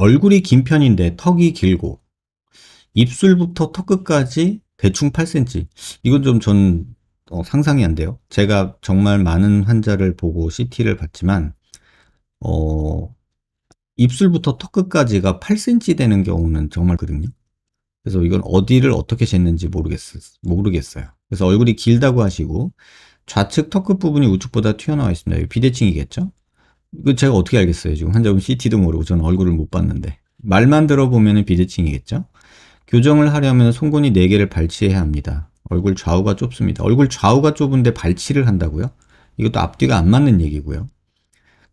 얼굴이 긴 편인데 턱이 길고 입술부터 턱 끝까지 대충 8cm. 이건 좀 전 상상이 안 돼요. 제가 정말 많은 환자를 보고 CT를 봤지만 어, 입술부터 턱 끝까지가 8cm 되는 경우는 정말 거든요. 그래서 이건 어디를 어떻게 쟀는지 모르겠어요. 그래서 얼굴이 길다고 하시고 좌측 턱 끝 부분이 우측보다 튀어나와 있습니다. 이거 비대칭이겠죠? 이거 제가 어떻게 알겠어요? 지금 환자분 CT도 모르고 저는 얼굴을 못 봤는데. 말만 들어보면 비대칭이겠죠? 교정을 하려면 송곳니 4개를 발치해야 합니다. 얼굴 좌우가 좁습니다. 얼굴 좌우가 좁은데 발치를 한다고요? 이것도 앞뒤가 안 맞는 얘기고요.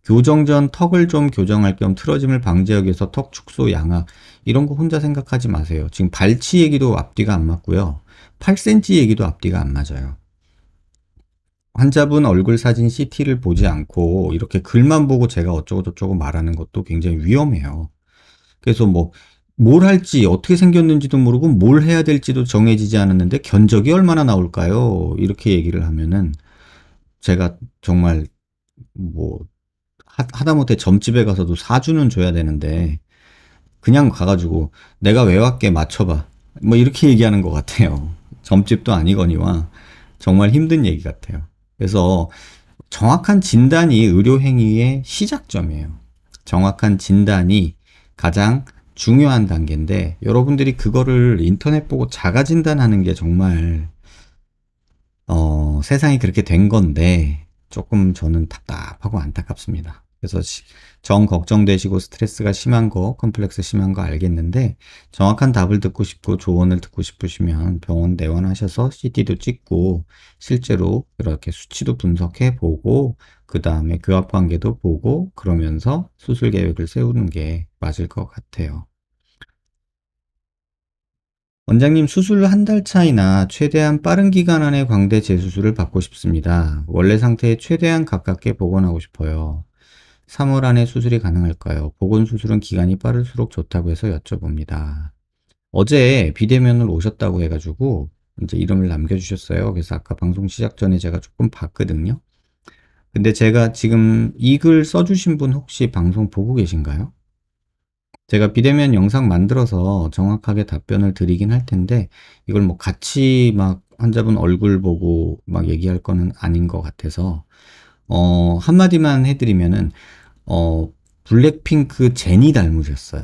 교정 전 턱을 좀 교정할 겸 틀어짐을 방지하기 위해서 턱 축소 양악 이런 거 혼자 생각하지 마세요. 지금 발치 얘기도 앞뒤가 안 맞고요. 8cm 얘기도 앞뒤가 안 맞아요. 환자분 얼굴 사진 CT를 보지 않고 이렇게 글만 보고 제가 어쩌고저쩌고 말하는 것도 굉장히 위험해요. 그래서 뭘 할지 어떻게 생겼는지도 모르고 뭘 해야 될지도 정해지지 않았는데 견적이 얼마나 나올까요? 이렇게 얘기를 하면은 제가 정말 뭐 하다못해 점집에 가서도 사주는 줘야 되는데 그냥 가가지고 내가 왜 왔게 맞춰봐 뭐 이렇게 얘기하는 것 같아요. 점집도 아니거니와 정말 힘든 얘기 같아요. 그래서 정확한 진단이 의료 행위의 시작점이에요. 정확한 진단이 가장 중요한 단계인데 여러분들이 그거를 인터넷 보고 자가 진단하는 게 정말 세상이 그렇게 된 건데 조금 저는 답답하고 안타깝습니다. 그래서 정 걱정되시고 스트레스가 심한 거, 컴플렉스 심한 거 알겠는데 정확한 답을 듣고 싶고 조언을 듣고 싶으시면 병원 내원하셔서 CT도 찍고 실제로 이렇게 수치도 분석해 보고 그 다음에 교합 관계도 보고 그러면서 수술 계획을 세우는 게 맞을 것 같아요. 원장님 수술 한 달 차이나 최대한 빠른 기간 안에 광대 재수술을 받고 싶습니다. 원래 상태에 최대한 가깝게 복원하고 싶어요. 3월 안에 수술이 가능할까요? 복원 수술은 기간이 빠를수록 좋다고 해서 여쭤봅니다. 어제 비대면을 오셨다고 해가지고 이제 이름을 남겨주셨어요. 그래서 아까 방송 시작 전에 제가 조금 봤거든요. 근데 제가 지금 이 글 써주신 분 혹시 방송 보고 계신가요? 제가 비대면 영상 만들어서 정확하게 답변을 드리긴 할 텐데 이걸 같이 막 환자분 얼굴 보고 막 얘기할 거는 아닌 것 같아서 한마디만 해드리면은 어, 블랙핑크 제니 닮으셨어요.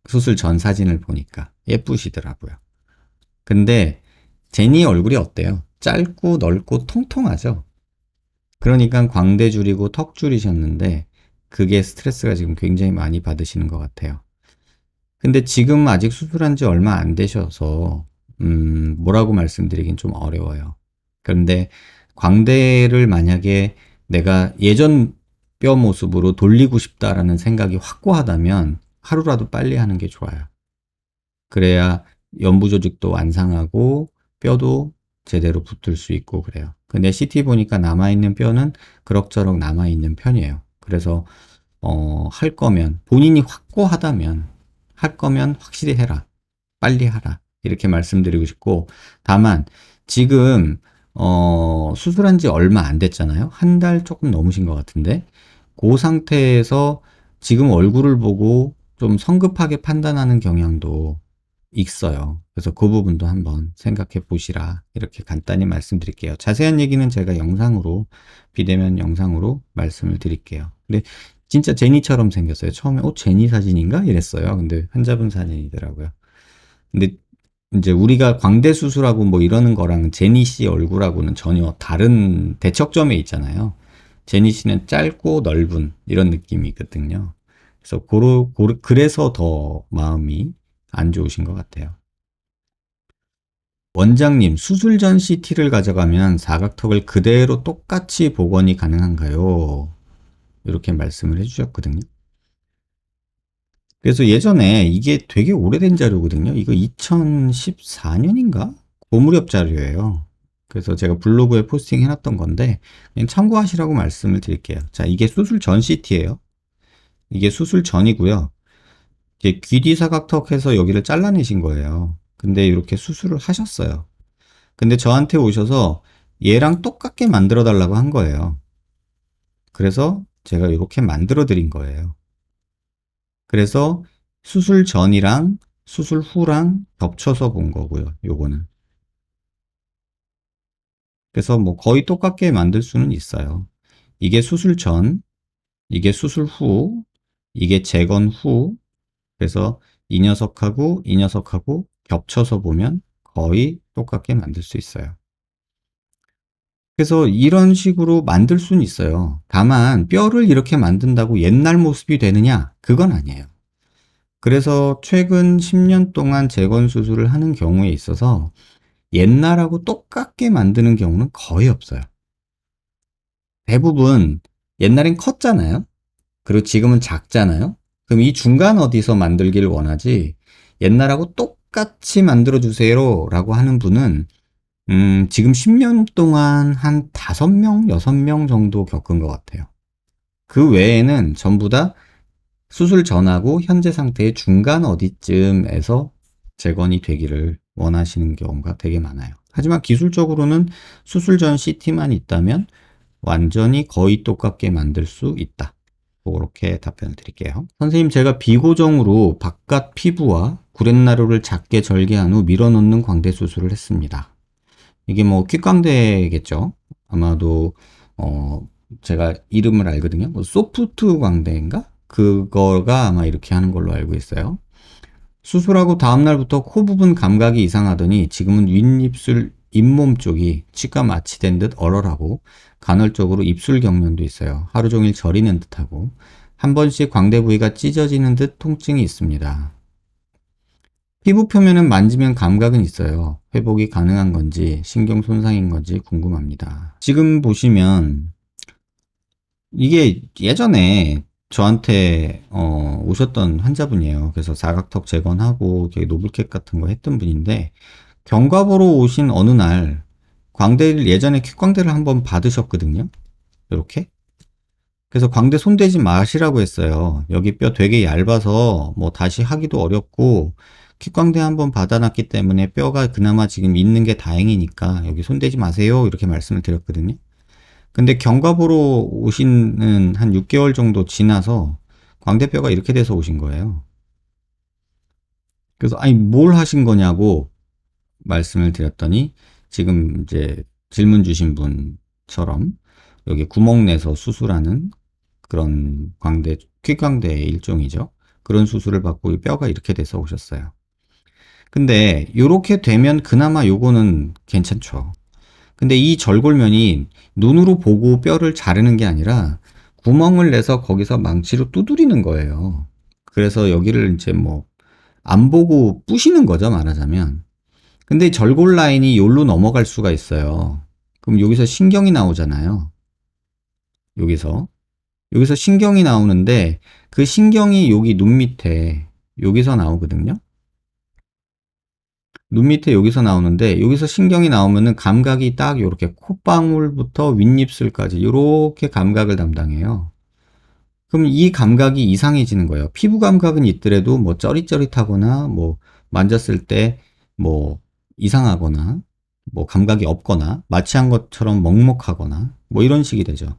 수술 전 사진을 보니까 예쁘시더라고요. 근데 제니 얼굴이 어때요? 짧고 넓고 통통하죠? 그러니까 광대 줄이고 턱 줄이셨는데 그게 스트레스가 지금 굉장히 많이 받으시는 것 같아요. 근데 지금 아직 수술한 지 얼마 안 되셔서 뭐라고 말씀드리긴 좀 어려워요. 그런데 광대를 만약에 내가 예전 뼈 모습으로 돌리고 싶다라는 생각이 확고하다면 하루라도 빨리 하는 게 좋아요. 그래야 연부 조직도 완상하고 뼈도 제대로 붙을 수 있고 그래요. 근데 CT 보니까 남아있는 뼈는 그럭저럭 남아있는 편이에요. 그래서 할 거면 본인이 확고하다면 할 거면 확실히 해라. 빨리 하라. 이렇게 말씀드리고 싶고 다만 지금 수술한 지 얼마 안 됐잖아요. 한 달 조금 넘으신 것 같은데 그 상태에서 지금 얼굴을 보고 좀 성급하게 판단하는 경향도 있어요. 그래서 그 부분도 한번 생각해 보시라. 이렇게 간단히 말씀드릴게요. 자세한 얘기는 제가 영상으로, 비대면 영상으로 말씀을 드릴게요. 근데 진짜 제니처럼 생겼어요. 처음에, 제니 사진인가? 이랬어요. 근데 환자분 사진이더라고요. 근데 이제 우리가 광대 수술하고 뭐 이러는 거랑 제니 씨 얼굴하고는 전혀 다른 대척점에 있잖아요. 제니 씨는 짧고 넓은 이런 느낌이 있거든요. 그래서 그래서 더 마음이 안 좋으신 것 같아요. 원장님, 수술 전 CT를 가져가면 사각턱을 그대로 똑같이 복원이 가능한가요? 이렇게 말씀을 해주셨거든요. 그래서 예전에 이게 되게 오래된 자료거든요. 이거 2014년인가? 고무렵 자료예요. 그래서 제가 블로그에 포스팅 해놨던 건데 그냥 참고하시라고 말씀을 드릴게요. 자, 이게 수술 전 CT예요. 이게 수술 전이고요. 이게 귀뒤 사각턱 해서 여기를 잘라내신 거예요. 근데 이렇게 수술을 하셨어요. 근데 저한테 오셔서 얘랑 똑같게 만들어 달라고 한 거예요. 그래서 제가 이렇게 만들어 드린 거예요. 그래서 수술 전이랑 수술 후랑 겹쳐서 본 거고요. 요거는. 그래서 뭐 거의 똑같게 만들 수는 있어요. 이게 수술 전, 이게 수술 후, 이게 재건 후. 그래서 이 녀석하고 이 녀석하고 겹쳐서 보면 거의 똑같게 만들 수 있어요. 그래서 이런 식으로 만들 수는 있어요. 다만 뼈를 이렇게 만든다고 옛날 모습이 되느냐? 그건 아니에요. 그래서 최근 10년 동안 재건 수술을 하는 경우에 있어서 옛날하고 똑같게 만드는 경우는 거의 없어요. 대부분 옛날엔 컸잖아요. 그리고 지금은 작잖아요. 그럼 이 중간 어디서 만들기를 원하지, 옛날하고 똑같이 만들어 주세요 라고 하는 분은 지금 10년 동안 한 5명, 6명 정도 겪은 것 같아요. 그 외에는 전부 다 수술 전하고 현재 상태의 중간 어디쯤에서 재건이 되기를 원하시는 경우가 되게 많아요. 하지만 기술적으로는 수술 전 CT만 있다면 완전히 거의 똑같게 만들 수 있다. 그렇게 답변을 드릴게요. 선생님, 제가 비고정으로 바깥 피부와 구렛나루를 작게 절개한 후 밀어넣는 광대 수술을 했습니다. 이게 뭐 퀵광대겠죠. 아마도 제가 이름을 알거든요. 뭐 소프트 광대인가? 그거가 아마 이렇게 하는 걸로 알고 있어요. 수술하고 다음날부터 코 부분 감각이 이상하더니 지금은 윗입술 잇몸 쪽이 치과 마취된 듯 얼얼하고 간헐적으로 입술 경련도 있어요. 하루 종일 저리는 듯하고 한 번씩 광대 부위가 찢어지는 듯 통증이 있습니다. 피부 표면은 만지면 감각은 있어요. 회복이 가능한 건지 신경 손상인 건지 궁금합니다. 지금 보시면 이게 예전에 저한테 오셨던 환자분이에요. 그래서 사각턱 재건하고 되게 노블캣 같은 거 했던 분인데 경과 보러 오신 어느 날 광대를 예전에 퀵광대를 한번 받으셨거든요. 이렇게. 그래서 광대 손대지 마시라고 했어요. 여기 뼈 되게 얇아서 뭐 다시 하기도 어렵고 킥광대 한번 받아놨기 때문에 뼈가 그나마 지금 있는 게 다행이니까 여기 손대지 마세요. 이렇게 말씀을 드렸거든요. 근데 경과 보러 오시는 한 6개월 정도 지나서 광대뼈가 이렇게 돼서 오신 거예요. 그래서 아니 뭘 하신 거냐고 말씀을 드렸더니 지금 이제 질문 주신 분처럼 여기 구멍 내서 수술하는 그런 광대, 퀵광대의 일종이죠. 그런 수술을 받고 이 뼈가 이렇게 돼서 오셨어요. 근데 이렇게 되면 그나마 요거는 괜찮죠. 근데 이 절골면이 눈으로 보고 뼈를 자르는 게 아니라 구멍을 내서 거기서 망치로 두드리는 거예요. 그래서 여기를 이제 뭐 안 보고 부시는 거죠, 말하자면. 근데 절골 라인이 여기로 넘어갈 수가 있어요. 그럼 여기서 신경이 나오잖아요. 여기서 신경이 나오는데 그 신경이 여기 눈 밑에 여기서 나오거든요. 눈 밑에 여기서 나오는데 여기서 신경이 나오면은 감각이 딱 이렇게 콧방울부터 윗입술까지 이렇게 감각을 담당해요. 그럼 이 감각이 이상해지는 거예요. 피부 감각은 있더라도 뭐 쩌릿쩌릿하거나 뭐 만졌을 때 뭐 이상하거나 뭐 감각이 없거나 마취한 것처럼 먹먹하거나 뭐 이런 식이 되죠.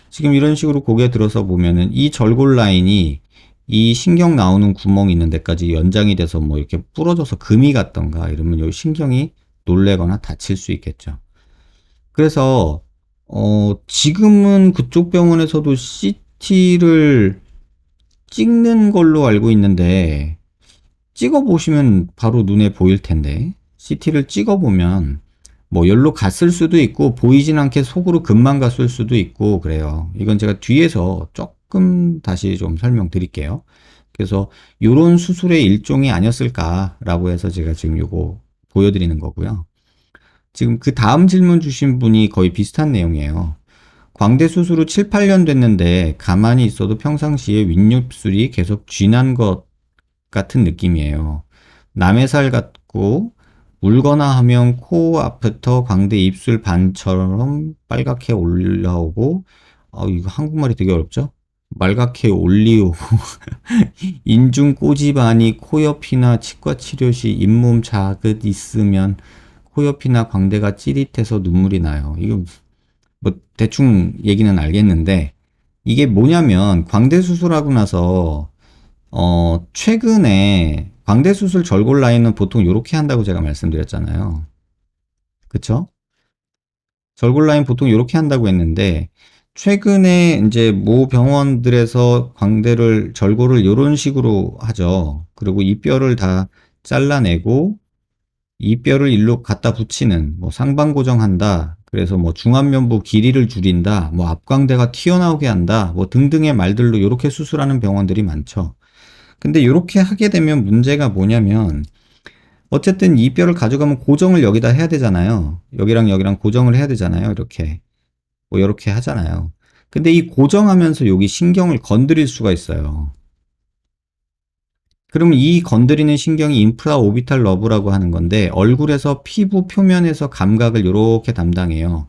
지금 이런 식으로 고개 들어서 보면은 이 절골 라인이 이 신경 나오는 구멍이 있는 데까지 연장이 돼서 뭐 이렇게 부러져서 금이 갔던가 이러면 요 신경이 놀래거나 다칠 수 있겠죠. 그래서 지금은 그쪽 병원에서도 CT를 찍는 걸로 알고 있는데 찍어 보시면 바로 눈에 보일 텐데 CT를 찍어 보면 뭐 열로 갔을 수도 있고 보이진 않게 속으로 금만 갔을 수도 있고 그래요. 이건 제가 뒤에서 조금 다시 좀 설명드릴게요. 그래서 요런 수술의 일종이 아니었을까라고 해서 제가 지금 요거 보여드리는 거고요. 지금 그 다음 질문 주신 분이 거의 비슷한 내용이에요. 광대 수술 후 7, 8년 됐는데 가만히 있어도 평상시에 윗입술이 계속 쥐난 것 같은 느낌이에요. 남의 살 같고 울거나 하면 코 앞부터 광대 입술 반처럼 빨갛게 올라오고 이거 한국말이 되게 어렵죠? 말갛게 올리오고 인중 꼬집안이 코 옆이나 치과 치료 시 잇몸 자극 있으면 코 옆이나 광대가 찌릿해서 눈물이 나요. 이거 뭐 대충 얘기는 알겠는데 이게 뭐냐면 광대 수술하고 나서 최근에 광대 수술 절골 라인은 보통 이렇게 한다고 제가 말씀드렸잖아요. 그쵸? 절골 라인 보통 이렇게 한다고 했는데, 최근에 이제 모 병원들에서 광대를, 절골을 이런 식으로 하죠. 그리고 이 뼈를 다 잘라내고, 이 뼈를 일로 갖다 붙이는, 뭐 상방 고정한다. 그래서 뭐 중안면부 길이를 줄인다. 뭐 앞광대가 튀어나오게 한다. 뭐 등등의 말들로 이렇게 수술하는 병원들이 많죠. 근데 이렇게 하게 되면 문제가 뭐냐면, 어쨌든 이 뼈를 가져가면 고정을 여기다 해야 되잖아요. 여기랑 여기랑 고정을 해야 되잖아요. 이렇게. 뭐 이렇게 하잖아요. 근데 이 고정하면서 여기 신경을 건드릴 수가 있어요. 그러면 이 건드리는 신경이 인프라 오비탈 러브라고 하는 건데, 얼굴에서 피부 표면에서 감각을 이렇게 담당해요.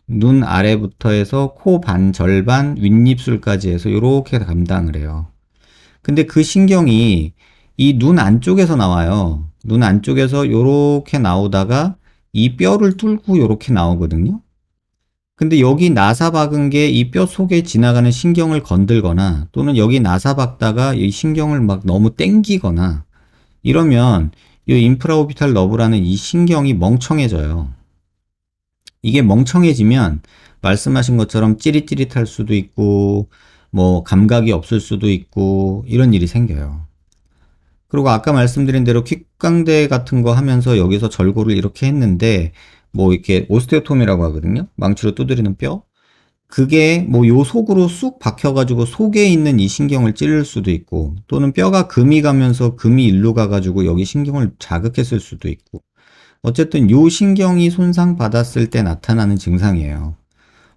눈 아래부터 해서 코 반 절반 윗입술까지 해서 이렇게 감당을 해요. 근데 그 신경이 이 눈 안쪽에서 나와요. 눈 안쪽에서 이렇게 나오다가 이 뼈를 뚫고 이렇게 나오거든요. 근데 여기 나사 박은 게 이 뼈 속에 지나가는 신경을 건들거나, 또는 여기 나사 박다가 이 신경을 막 너무 땡기거나 이러면 이 인프라오비탈 너브라는 이 신경이 멍청해져요. 이게 멍청해지면 말씀하신 것처럼 찌릿찌릿할 수도 있고, 뭐 감각이 없을 수도 있고, 이런 일이 생겨요. 그리고 아까 말씀드린 대로 킥강대 같은 거 하면서 여기서 절골을 이렇게 했는데, 뭐 이렇게 오스테오톰이라고 하거든요. 망치로 두드리는 뼈. 그게 뭐 요 속으로 쑥 박혀가지고 속에 있는 이 신경을 찌를 수도 있고, 또는 뼈가 금이 가면서 금이 일로 가가지고 여기 신경을 자극했을 수도 있고, 어쨌든 요 신경이 손상받았을 때 나타나는 증상이에요.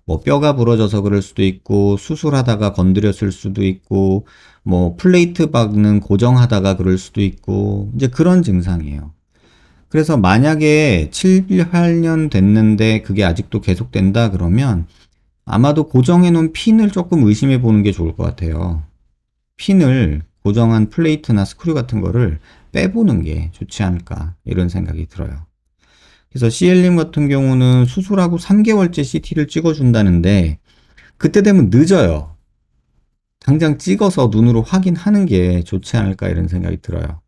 뭐 뼈가 부러져서 그럴 수도 있고, 수술하다가 건드렸을 수도 있고, 뭐 플레이트 박는 고정하다가 그럴 수도 있고, 이제 그런 증상이에요. 그래서 만약에 7, 8년 됐는데 그게 아직도 계속된다 그러면 아마도 고정해 놓은 핀을 조금 의심해 보는 게 좋을 것 같아요. 핀을 고정한 플레이트나 스크류 같은 거를 빼보는 게 좋지 않을까, 이런 생각이 들어요. 그래서 CL님 같은 경우는 수술하고 3개월째 CT를 찍어준다는데, 그때 되면 늦어요. 당장 찍어서 눈으로 확인하는 게 좋지 않을까, 이런 생각이 들어요.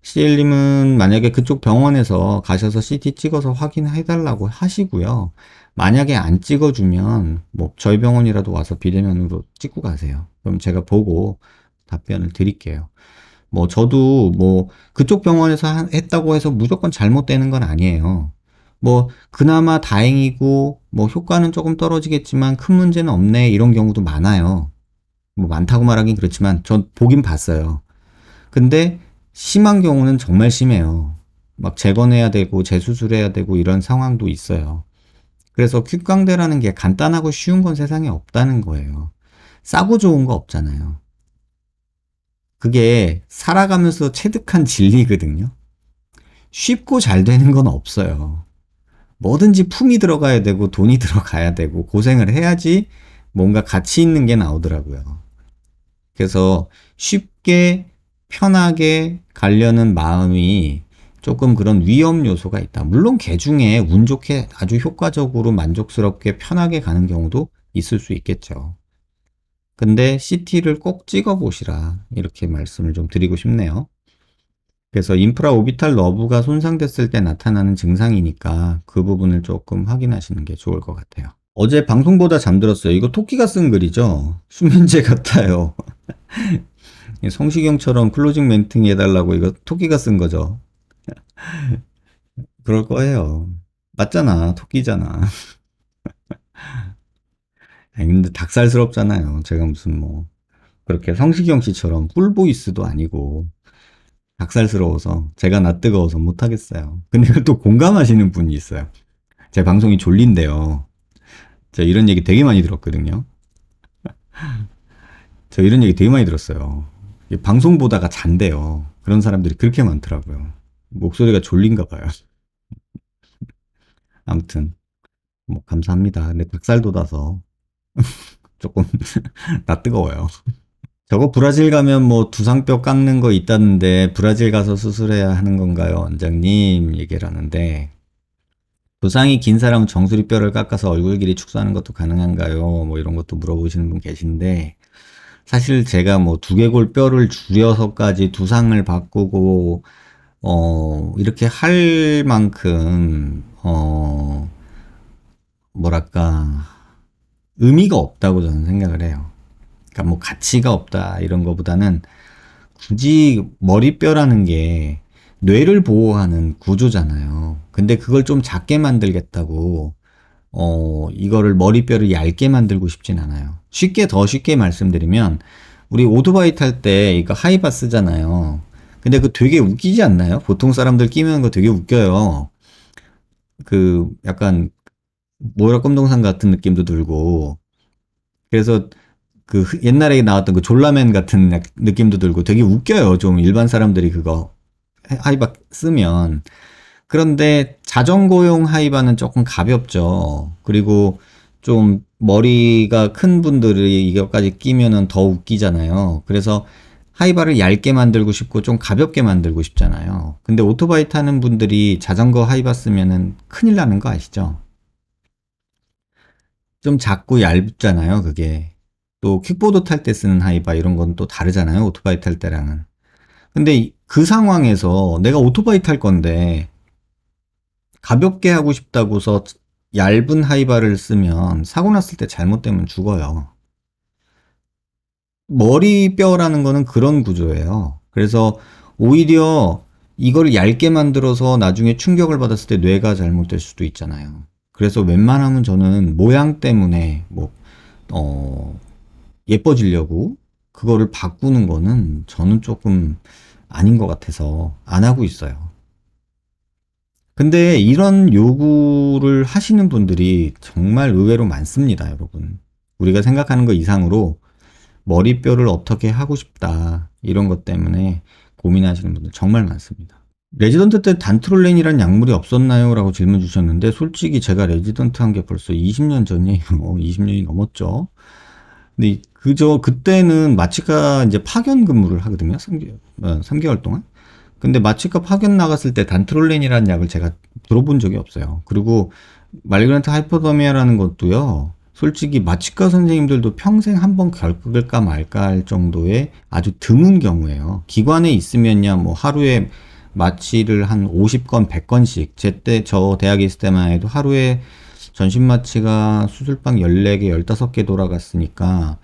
CL님은 만약에 그쪽 병원에서 가셔서 CT 찍어서 확인해달라고 하시고요. 만약에 안 찍어주면 뭐 저희 병원이라도 와서 비대면으로 찍고 가세요. 그럼 제가 보고 답변을 드릴게요. 뭐 저도 뭐 그쪽 병원에서 했다고 해서 무조건 잘못되는 건 아니에요. 뭐 그나마 다행이고 뭐 효과는 조금 떨어지겠지만 큰 문제는 없네, 이런 경우도 많아요. 뭐 많다고 말하긴 그렇지만 전 보긴 봤어요. 근데 심한 경우는 정말 심해요. 막 재건해야 되고 재수술해야 되고 이런 상황도 있어요. 그래서 퀵강대라는 게 간단하고 쉬운 건 세상에 없다는 거예요. 싸고 좋은 거 없잖아요. 그게 살아가면서 체득한 진리거든요. 쉽고 잘 되는 건 없어요. 뭐든지 품이 들어가야 되고 돈이 들어가야 되고 고생을 해야지 뭔가 가치 있는 게 나오더라고요. 그래서 쉽게 편하게 가려는 마음이 조금 그런 위험 요소가 있다. 물론 개 중에 운 좋게 아주 효과적으로 만족스럽게 편하게 가는 경우도 있을 수 있겠죠. 근데 CT를 꼭 찍어 보시라, 이렇게 말씀을 좀 드리고 싶네요. 그래서 인프라 오비탈 너브가 손상됐을 때 나타나는 증상이니까 그 부분을 조금 확인하시는 게 좋을 것 같아요. 어제 방송보다 잠들었어요. 이거 토끼가 쓴 글이죠? 수면제 같아요. 성시경처럼 클로징 멘트 해달라고 이거 토끼가 쓴 거죠. 그럴 거예요. 맞잖아. 토끼잖아. 아니, 근데 닭살스럽잖아요. 제가 무슨 뭐 그렇게 성시경 씨처럼 꿀보이스도 아니고 닭살스러워서 제가 낯뜨거워서 못하겠어요. 근데 그걸 또 공감하시는 분이 있어요. 제 방송이 졸린데요. 제가 이런 얘기 되게 많이 들었거든요. 저 이런 얘기 되게 많이 들었어요. 방송 보다가 잔대요. 그런 사람들이 그렇게 많더라고요. 목소리가 졸린가 봐요. 아무튼 뭐 감사합니다. 근데 닭살 돋아서 조금 나 뜨거워요. 저거 브라질 가면 뭐 두상뼈 깎는 거 있다는데 브라질 가서 수술해야 하는 건가요, 원장님? 얘기를 하는데, 두상이 긴 사람은 정수리뼈를 깎아서 얼굴 길이 축소하는 것도 가능한가요? 뭐 이런 것도 물어보시는 분 계신데, 사실 제가 뭐 두개골 뼈를 줄여서까지 두상을 바꾸고, 이렇게 할 만큼, 뭐랄까, 의미가 없다고 저는 생각을 해요. 그러니까 뭐 가치가 없다 이런 거보다는 굳이 머리뼈라는 게 뇌를 보호하는 구조잖아요. 근데 그걸 좀 작게 만들겠다고 이거를 머리뼈를 얇게 만들고 싶진 않아요. 더 쉽게 말씀드리면 우리 오토바이 탈 때 이거 하이바 쓰잖아요. 근데 그 되게 웃기지 않나요? 보통 사람들 끼면 그거 되게 웃겨요. 그 약간 모라 껌동산 같은 느낌도 들고 그래서 그 옛날에 나왔던 그 졸라맨 같은 느낌도 들고 되게 웃겨요. 좀 일반 사람들이 그거 하이바 쓰면. 그런데 자전거용 하이바는 조금 가볍죠. 그리고 좀 머리가 큰 분들이 이것까지 끼면은 더 웃기잖아요. 그래서 하이바를 얇게 만들고 싶고 좀 가볍게 만들고 싶잖아요. 근데 오토바이 타는 분들이 자전거 하이바 쓰면은 큰일 나는 거 아시죠? 좀 작고 얇잖아요, 그게. 또 킥보드 탈 때 쓰는 하이바 이런 건 또 다르잖아요, 오토바이 탈 때랑은. 근데 그 상황에서 내가 오토바이 탈 건데 가볍게 하고 싶다고서 얇은 하이바를 쓰면 사고 났을 때 잘못되면 죽어요. 머리뼈라는 거는 그런 구조예요. 그래서 오히려 이걸 얇게 만들어서 나중에 충격을 받았을 때 뇌가 잘못될 수도 있잖아요. 그래서 웬만하면 저는 모양 때문에 어, 예뻐지려고 그거를 바꾸는 거는 저는 조금 아닌 것 같아서 안 하고 있어요. 근데 이런 요구를 하시는 분들이 정말 의외로 많습니다, 여러분. 우리가 생각하는 것 이상으로 머리뼈를 어떻게 하고 싶다, 이런 것 때문에 고민하시는 분들 정말 많습니다. 레지던트 때 단트롤렌이란 약물이 없었나요? 라고 질문 주셨는데, 솔직히 제가 레지던트 한 게 벌써 20년 전이에요. 20년이 넘었죠. 근데 그때는 마취과 이제 파견 근무를 하거든요. 3개월 동안. 근데 마취과 파견 나갔을 때 단트롤렌이라는 약을 제가 들어본 적이 없어요. 그리고 말그란트 하이퍼더미아라는 것도요. 솔직히 마취과 선생님들도 평생 한번 겪을까 말까 할 정도의 아주 드문 경우예요. 기관에 있으면야 뭐 하루에 마취를 한 50건, 100건씩 저 대학에 있을 때만 해도 하루에 전신 마취가 수술방 14개, 15개 돌아갔으니까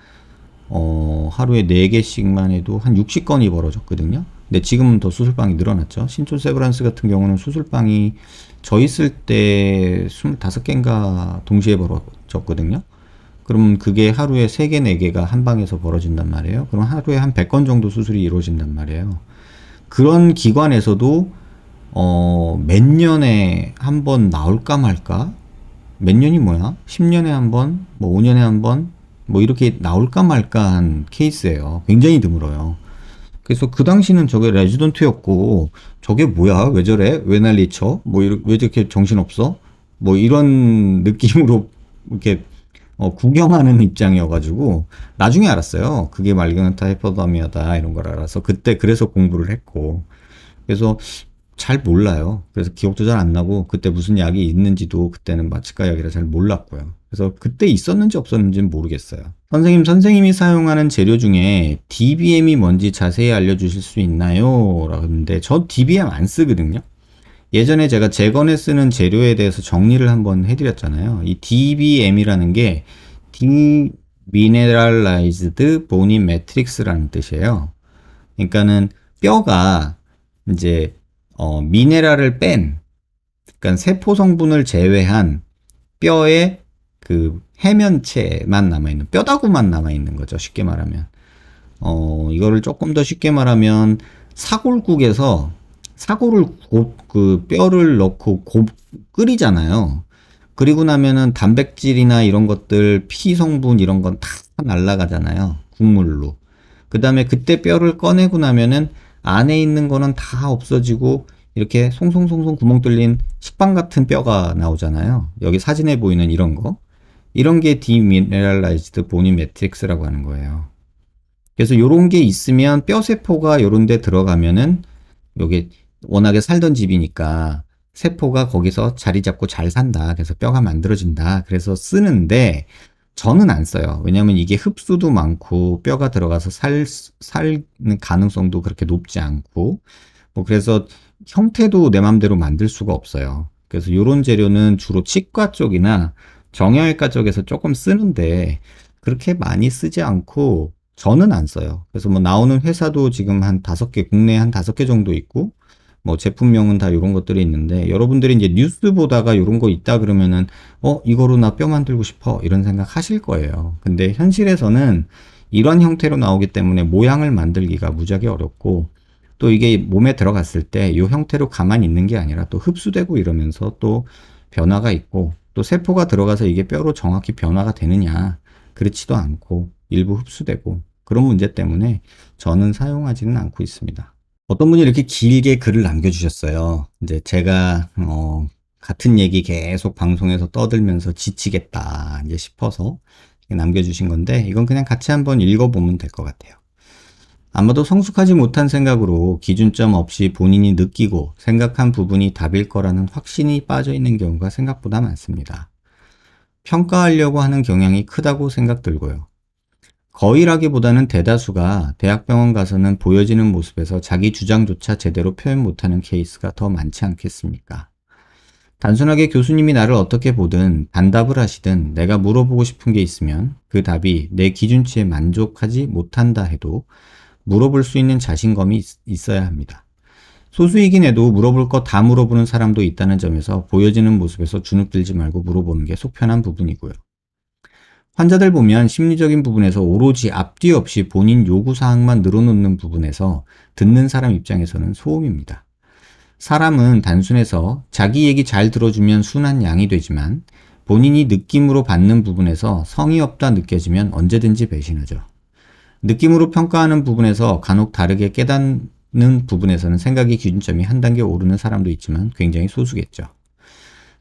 하루에 4개씩만 해도 한 60건이 벌어졌거든요. 근데 지금은 더 수술방이 늘어났죠. 신촌 세브란스 같은 경우는 수술방이 저 있을 때 25개인가 동시에 벌어졌거든요. 그러면 그게 하루에 3개, 4개가 한 방에서 벌어진단 말이에요. 그럼 하루에 한 100건 정도 수술이 이루어진단 말이에요. 그런 기관에서도 몇 년에 한 번 나올까 말까? 몇 년이 뭐야? 10년에 한 번, 뭐 5년에 한 번, 뭐 이렇게 나올까 말까 한 케이스예요. 굉장히 드물어요. 그래서 그 당시는 저게 레지던트였고 저게 뭐야? 왜 저래? 왜 난리쳐? 왜 저렇게 정신없어? 뭐 이런 느낌으로 이렇게 구경하는 입장이어가지고 나중에 알았어요. 그게 말그란트 하이퍼더미아다 이런 걸 알아서 그때 그래서 공부를 했고 그래서 잘 몰라요. 그래서 기억도 잘 안 나고 그때 무슨 약이 있는지도 그때는 마취과 약이라 잘 몰랐고요. 그래서 그때 있었는지 없었는지는 모르겠어요. 선생님이 사용하는 재료 중에 DBM이 뭔지 자세히 알려주실 수 있나요? 라고 했는데 저 DBM 안 쓰거든요. 예전에 제가 재건에 쓰는 재료에 대해서 정리를 한번 해드렸잖아요. 이 DBM이라는 게 Demineralized Bone Matrix라는 뜻이에요. 그러니까는 뼈가 이제 미네랄을 뺀, 그러니까 세포 성분을 제외한 뼈의 그 해면체만 남아있는, 뼈다구만 남아있는 거죠. 쉽게 말하면. 이거를 조금 더 쉽게 말하면 사골국에서 사골을 그 뼈를 넣고 끓이잖아요. 그리고 나면은 단백질이나 이런 것들, 피 성분 이런 건 다 날아가잖아요. 국물로. 그 다음에 그때 뼈를 꺼내고 나면은 안에 있는 거는 다 없어지고 이렇게 송송송송 구멍 뚫린 식빵 같은 뼈가 나오잖아요. 여기 사진에 보이는 이런 거. 이런 게 Demineralized Bone Matrix라고 하는 거예요. 그래서 요런 게 있으면 뼈 세포가 요런 데 들어가면은 요게 워낙에 살던 집이니까 세포가 거기서 자리 잡고 잘 산다. 그래서 뼈가 만들어진다. 그래서 쓰는데 저는 안 써요. 왜냐면 이게 흡수도 많고 뼈가 들어가서 살는 가능성도 그렇게 높지 않고 그래서 형태도 내 맘대로 만들 수가 없어요. 그래서 요런 재료는 주로 치과 쪽이나 정형외과 쪽에서 조금 쓰는데 그렇게 많이 쓰지 않고 저는 안 써요. 그래서 나오는 회사도 지금 한 5개, 국내에 한 5개 정도 있고 제품명은 다 요런 것들이 있는데 여러분들이 이제 뉴스 보다가 요런 거 있다 그러면은 이거로 나 뼈 만들고 싶어 이런 생각 하실 거예요. 근데 현실에서는 이런 형태로 나오기 때문에 모양을 만들기가 무지하게 어렵고 또 이게 몸에 들어갔을 때 이 형태로 가만히 있는 게 아니라 또 흡수되고 이러면서 또 변화가 있고 또 세포가 들어가서 이게 뼈로 정확히 변화가 되느냐 그렇지도 않고 일부 흡수되고 그런 문제 때문에 저는 사용하지는 않고 있습니다. 어떤 분이 이렇게 길게 글을 남겨주셨어요. 이제 제가 같은 얘기 계속 방송에서 떠들면서 지치겠다 이제 싶어서 남겨주신 건데 이건 그냥 같이 한번 읽어보면 될 것 같아요. 아마도 성숙하지 못한 생각으로 기준점 없이 본인이 느끼고 생각한 부분이 답일 거라는 확신이 빠져 있는 경우가 생각보다 많습니다. 평가하려고 하는 경향이 크다고 생각들고요. 거의라기보다는 대다수가 대학병원 가서는 보여지는 모습에서 자기 주장조차 제대로 표현 못하는 케이스가 더 많지 않겠습니까? 단순하게 교수님이 나를 어떻게 보든 단답을 하시든 내가 물어보고 싶은 게 있으면 그 답이 내 기준치에 만족하지 못한다 해도 물어볼 수 있는 자신감이 있어야 합니다. 소수이긴 해도 물어볼 거 다 물어보는 사람도 있다는 점에서 보여지는 모습에서 주눅들지 말고 물어보는 게 속편한 부분이고요. 환자들 보면 심리적인 부분에서 오로지 앞뒤 없이 본인 요구사항만 늘어놓는 부분에서 듣는 사람 입장에서는 소음입니다. 사람은 단순해서 자기 얘기 잘 들어주면 순한 양이 되지만 본인이 느낌으로 받는 부분에서 성의 없다 느껴지면 언제든지 배신하죠. 느낌으로 평가하는 부분에서 간혹 다르게 깨닫는 부분에서는 생각의 기준점이 한 단계 오르는 사람도 있지만 굉장히 소수겠죠.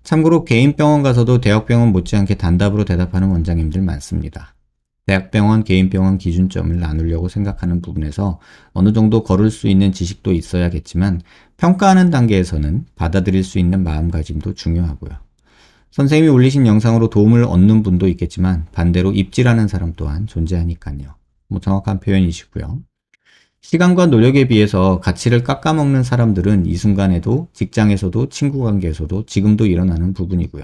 참고로 개인 병원 가서도 대학병원 못지않게 단답으로 대답하는 원장님들 많습니다. 대학병원, 개인병원 기준점을 나누려고 생각하는 부분에서 어느 정도 걸을 수 있는 지식도 있어야겠지만 평가하는 단계에서는 받아들일 수 있는 마음가짐도 중요하고요. 선생님이 올리신 영상으로 도움을 얻는 분도 있겠지만 반대로 입질하는 사람 또한 존재하니까요. 정확한 표현이시고요. 시간과 노력에 비해서 가치를 깎아먹는 사람들은 이 순간에도 직장에서도 친구 관계에서도 지금도 일어나는 부분이고요.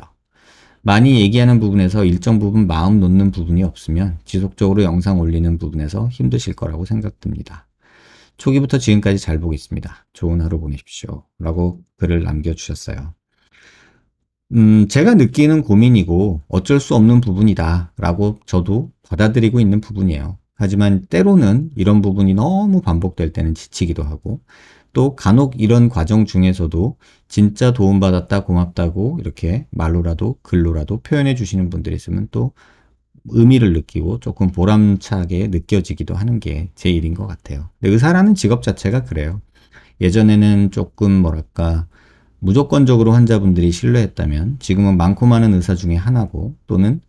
많이 얘기하는 부분에서 일정 부분 마음 놓는 부분이 없으면 지속적으로 영상 올리는 부분에서 힘드실 거라고 생각됩니다. 초기부터 지금까지 잘 보겠습니다. 좋은 하루 보내십시오. 라고 글을 남겨주셨어요. 제가 느끼는 고민이고 어쩔 수 없는 부분이다 라고 저도 받아들이고 있는 부분이에요. 하지만 때로는 이런 부분이 너무 반복될 때는 지치기도 하고 또 간혹 이런 과정 중에서도 진짜 도움받았다 고맙다고 이렇게 말로라도 글로라도 표현해 주시는 분들이 있으면 또 의미를 느끼고 조금 보람차게 느껴지기도 하는 게 제 일인 것 같아요. 근데 의사라는 직업 자체가 그래요. 예전에는 조금 뭐랄까 무조건적으로 환자분들이 신뢰했다면 지금은 많고 많은 의사 중에 하나고 또는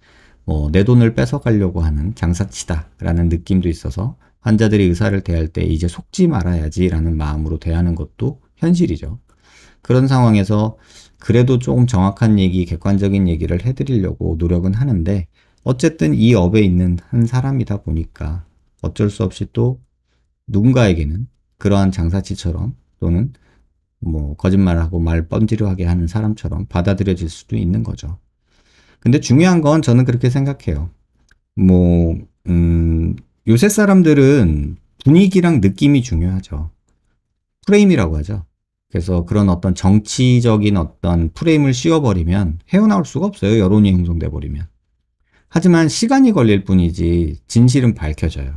내 돈을 뺏어가려고 하는 장사치다라는 느낌도 있어서 환자들이 의사를 대할 때 이제 속지 말아야지라는 마음으로 대하는 것도 현실이죠. 그런 상황에서 그래도 조금 정확한 얘기, 객관적인 얘기를 해드리려고 노력은 하는데 어쨌든 이 업에 있는 한 사람이다 보니까 어쩔 수 없이 또 누군가에게는 그러한 장사치처럼 또는 거짓말을 하고 말 번지르 하게 하는 사람처럼 받아들여질 수도 있는 거죠. 근데 중요한 건 저는 그렇게 생각해요. 뭐, 요새 사람들은 분위기랑 느낌이 중요하죠. 프레임이라고 하죠. 그래서 그런 어떤 정치적인 어떤 프레임을 씌워버리면 헤어나올 수가 없어요. 여론이 형성돼 버리면. 하지만 시간이 걸릴 뿐이지 진실은 밝혀져요.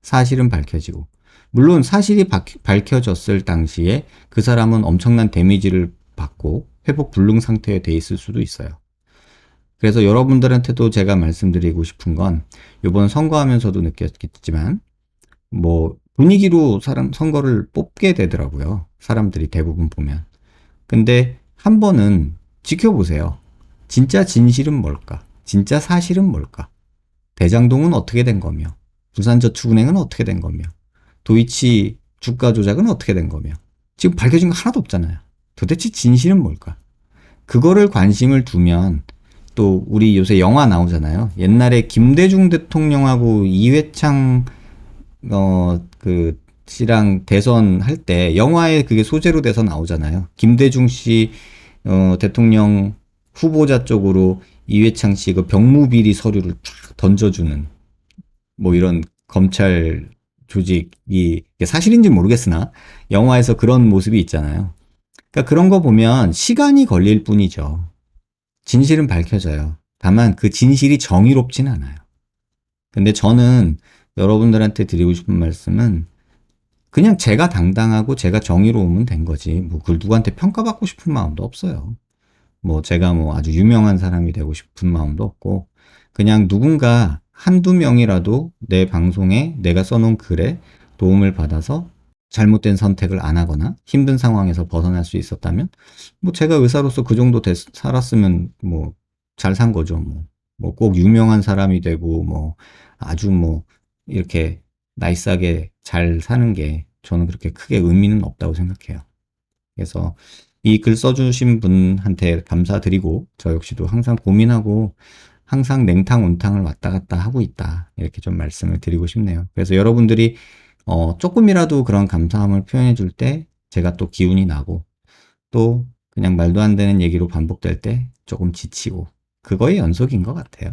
사실은 밝혀지고. 물론 사실이 밝혀졌을 당시에 그 사람은 엄청난 데미지를 받고 회복 불능 상태에 돼 있을 수도 있어요. 그래서 여러분들한테도 제가 말씀드리고 싶은 건 이번 선거하면서도 느꼈겠지만 분위기로 선거를 뽑게 되더라고요. 사람들이 대부분 보면. 근데 한 번은 지켜보세요. 진짜 진실은 뭘까? 진짜 사실은 뭘까? 대장동은 어떻게 된 거며 부산저축은행은 어떻게 된 거며 도이치 주가 조작은 어떻게 된 거며 지금 밝혀진 거 하나도 없잖아요. 도대체 진실은 뭘까? 그거를 관심을 두면 또 우리 요새 영화 나오잖아요. 옛날에 김대중 대통령하고 이회창 씨랑 대선 할 때 영화에 그게 소재로 돼서 나오잖아요. 김대중 씨 대통령 후보자 쪽으로 이회창 씨 그 병무비리 서류를 쫙 던져주는 뭐 이런 검찰 조직이 사실인지 모르겠으나 영화에서 그런 모습이 있잖아요. 그러니까 그런 거 보면 시간이 걸릴 뿐이죠. 진실은 밝혀져요. 다만 그 진실이 정의롭진 않아요. 근데 저는 여러분들한테 드리고 싶은 말씀은 그냥 제가 당당하고 제가 정의로우면 된 거지. 뭐 그걸 누구한테 평가받고 싶은 마음도 없어요. 뭐 제가 뭐 아주 유명한 사람이 되고 싶은 마음도 없고 그냥 누군가 한두 명이라도 내 방송에 내가 써놓은 글에 도움을 받아서 잘못된 선택을 안 하거나 힘든 상황에서 벗어날 수 있었다면 뭐 제가 의사로서 그 정도 살았으면 뭐 잘 산 거죠. 뭐 꼭 유명한 사람이 되고 뭐 아주 뭐 이렇게 나이스하게 잘 사는 게 저는 그렇게 크게 의미는 없다고 생각해요. 그래서 이 글 써주신 분한테 감사드리고 저 역시도 항상 고민하고 항상 냉탕 온탕을 왔다 갔다 하고 있다 이렇게 좀 말씀을 드리고 싶네요. 그래서 여러분들이 조금이라도 그런 감사함을 표현해 줄 때 제가 또 기운이 나고 또 그냥 말도 안 되는 얘기로 반복될 때 조금 지치고 그거의 연속인 것 같아요.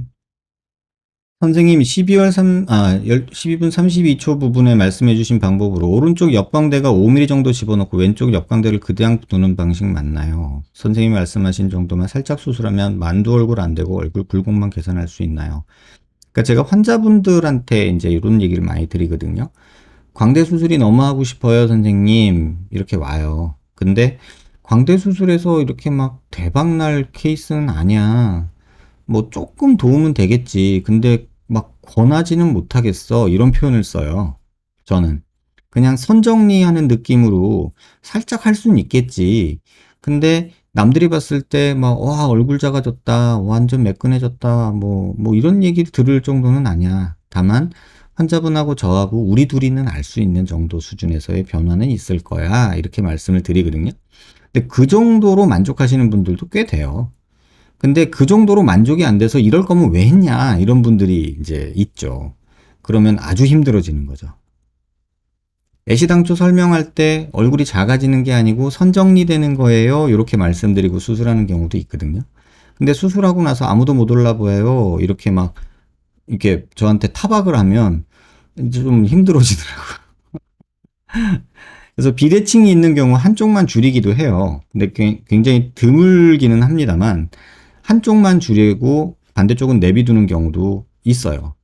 선생님 12분 32초 부분에 말씀해 주신 방법으로 오른쪽 옆광대가 5mm 정도 집어넣고 왼쪽 옆광대를 그대로 두는 방식 맞나요? 선생님이 말씀하신 정도만 살짝 수술하면 만두 얼굴 안 되고 얼굴 굴곡만 개선할 수 있나요? 그러니까 제가 환자분들한테 이제 이런 얘기를 많이 드리거든요. 광대 수술이 너무 하고 싶어요, 선생님. 이렇게 와요. 근데 광대 수술에서 이렇게 막 대박 날 케이스는 아니야. 뭐 조금 도움은 되겠지. 근데 막 권하지는 못하겠어. 이런 표현을 써요. 저는. 그냥 선정리하는 느낌으로 살짝 할 수는 있겠지. 근데 남들이 봤을 때 막, 와, 얼굴 작아졌다. 완전 매끈해졌다. 뭐 이런 얘기 들을 정도는 아니야. 다만, 환자분하고 저하고 우리 둘이는 알 수 있는 정도 수준에서의 변화는 있을 거야. 이렇게 말씀을 드리거든요. 근데 그 정도로 만족하시는 분들도 꽤 돼요. 근데 그 정도로 만족이 안 돼서 이럴 거면 왜 했냐 이런 분들이 이제 있죠. 그러면 아주 힘들어지는 거죠. 애시당초 설명할 때 얼굴이 작아지는 게 아니고 선정리되는 거예요. 이렇게 말씀드리고 수술하는 경우도 있거든요. 근데 수술하고 나서 아무도 못 올라 보여요. 이렇게 막 이렇게 저한테 타박을 하면 이제 좀 힘들어지더라고요. 그래서 비대칭이 있는 경우 한쪽만 줄이기도 해요. 근데 굉장히 드물기는 합니다만 한쪽만 줄이고 반대쪽은 내비두는 경우도 있어요.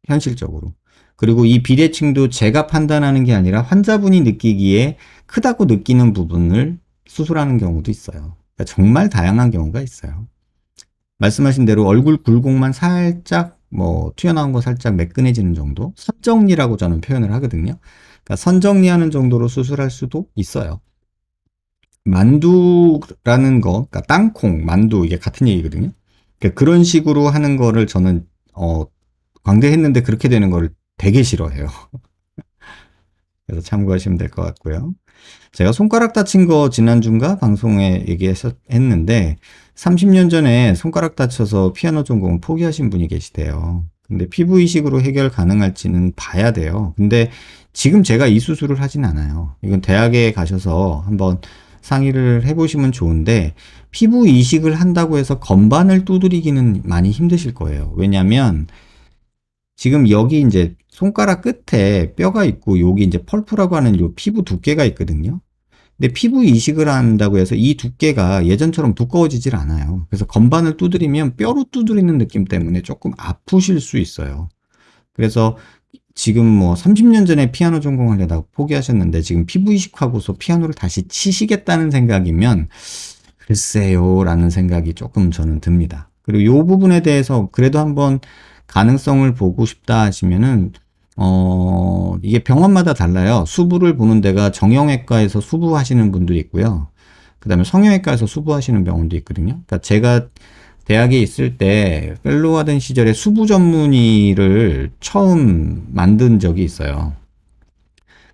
현실적으로. 그리고 이 비대칭도 제가 판단하는 게 아니라 환자분이 느끼기에 크다고 느끼는 부분을 수술하는 경우도 있어요. 그러니까 정말 다양한 경우가 있어요. 말씀하신 대로 얼굴 굴곡만 살짝 뭐 튀어나온 거 살짝 매끈해지는 정도? 선정리라고 저는 표현을 하거든요. 그러니까 선정리하는 정도로 수술할 수도 있어요. 만두라는 거, 그러니까 땅콩, 만두 이게 같은 얘기거든요. 그러니까 그런 식으로 하는 거를 저는 광대했는데 그렇게 되는 거를 되게 싫어해요. 그래서 참고하시면 될 것 같고요. 제가 손가락 다친 거 지난주인가 방송에 얘기했는데 30년 전에 손가락 다쳐서 피아노 전공을 포기하신 분이 계시대요. 근데 피부 이식으로 해결 가능할지는 봐야 돼요. 근데 지금 제가 이 수술을 하진 않아요. 이건 대학에 가셔서 한번 상의를 해보시면 좋은데 피부 이식을 한다고 해서 건반을 두드리기는 많이 힘드실 거예요. 왜냐면 지금 여기 이제 손가락 끝에 뼈가 있고 여기 이제 펄프라고 하는 요 피부 두께가 있거든요. 근데 피부 이식을 한다고 해서 이 두께가 예전처럼 두꺼워지질 않아요. 그래서 건반을 두드리면 뼈로 두드리는 느낌 때문에 조금 아프실 수 있어요. 그래서 지금 뭐 30년 전에 피아노 전공하려다가 포기하셨는데 지금 피부 이식하고서 피아노를 다시 치시겠다는 생각이면 글쎄요 라는 생각이 조금 저는 듭니다. 그리고 이 부분에 대해서 그래도 한번 가능성을 보고 싶다 하시면은 이게 병원마다 달라요. 수부를 보는 데가 정형외과에서 수부하시는 분들이 있고요. 그 다음에 성형외과에서 수부하시는 병원도 있거든요. 그러니까 제가 대학에 있을 때 펠로우 하던 시절에 수부 전문의를 처음 만든 적이 있어요.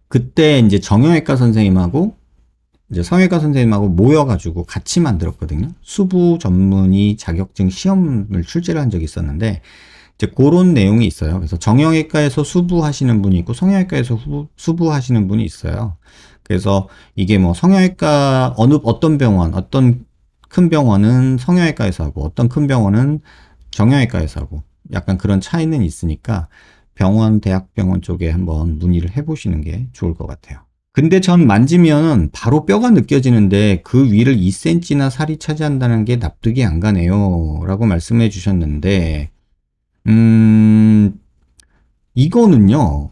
그때 이제 정형외과 선생님하고 이제 성형외과 선생님하고 모여가지고 같이 만들었거든요. 수부 전문의 자격증 시험을 출제를 한 적이 있었는데, 이제 그런 내용이 있어요. 그래서 정형외과에서 수부 하시는 분이 있고, 성형외과에서 수부 하시는 분이 있어요. 그래서 이게 뭐 성형외과 어떤 병원, 어떤 큰 병원은 성형외과에서 하고, 어떤 큰 병원은 정형외과에서 하고, 약간 그런 차이는 있으니까 병원, 대학병원 쪽에 한번 문의를 해보시는 게 좋을 것 같아요. 근데 전 만지면 바로 뼈가 느껴지는데 그 위를 2cm나 살이 차지한다는 게 납득이 안 가네요. 라고 말씀해 주셨는데, 음, 이거는요,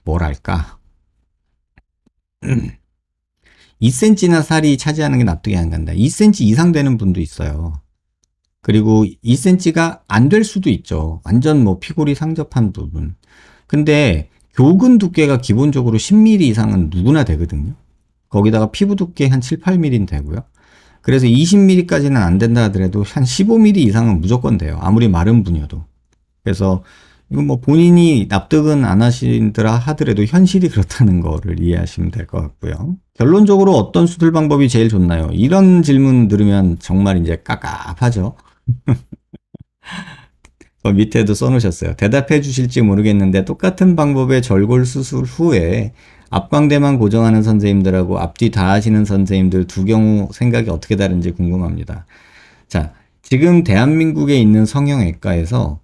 뭐랄까. 2cm나 살이 차지하는 게 납득이 안 간다. 2cm 이상 되는 분도 있어요. 그리고 2cm가 안 될 수도 있죠. 완전 뭐 피골이 상접한 부분. 근데 교근 두께가 기본적으로 10mm 이상은 누구나 되거든요. 거기다가 피부 두께 한 7, 8mm는 되고요. 그래서 20mm까지는 안 된다 하더라도 한 15mm 이상은 무조건 돼요. 아무리 마른 분이어도. 그래서 이건 뭐 본인이 납득은 안 하시더라 하더라도 현실이 그렇다는 거를 이해하시면 될 것 같고요. 결론적으로 어떤 수술 방법이 제일 좋나요? 이런 질문 들으면 정말 이제 깝깝하죠. 밑에도 써놓으셨어요. 대답해 주실지 모르겠는데 똑같은 방법의 절골 수술 후에 앞광대만 고정하는 선생님들하고 앞뒤 다 하시는 선생님들 두 경우 생각이 어떻게 다른지 궁금합니다. 자, 지금 대한민국에 있는 성형외과에서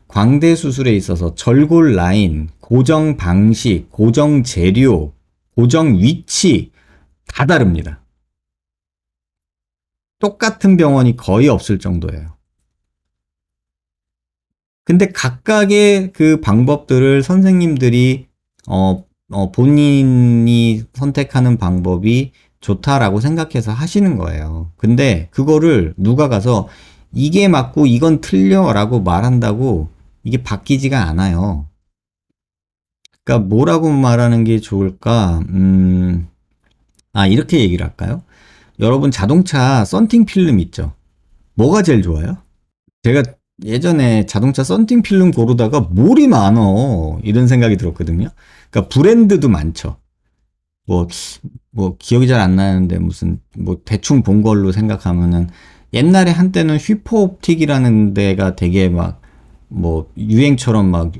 광대 수술에 있어서 절골 라인, 고정 방식, 고정 재료, 고정 위치 다 다릅니다. 똑같은 병원이 거의 없을 정도예요. 근데 각각의 그 방법들을 선생님들이 본인이 선택하는 방법이 좋다라고 생각해서 하시는 거예요. 근데 그거를 누가 가서 이게 맞고 이건 틀려라고 말한다고 이게 바뀌지가 않아요. 그러니까 뭐라고 말하는 게 좋을까? 이렇게 얘기를 할까요? 여러분 자동차 썬팅 필름 있죠? 뭐가 제일 좋아요? 제가 예전에 자동차 썬팅 필름 고르다가 뭘이 많어 이런 생각이 들었거든요. 그러니까 브랜드도 많죠. 뭐, 뭐 기억이 잘 안 나는데 무슨 뭐 대충 본 걸로 생각하면은 옛날에 한때는 휘포옵틱이라는 데가 되게 막 뭐 유행처럼 막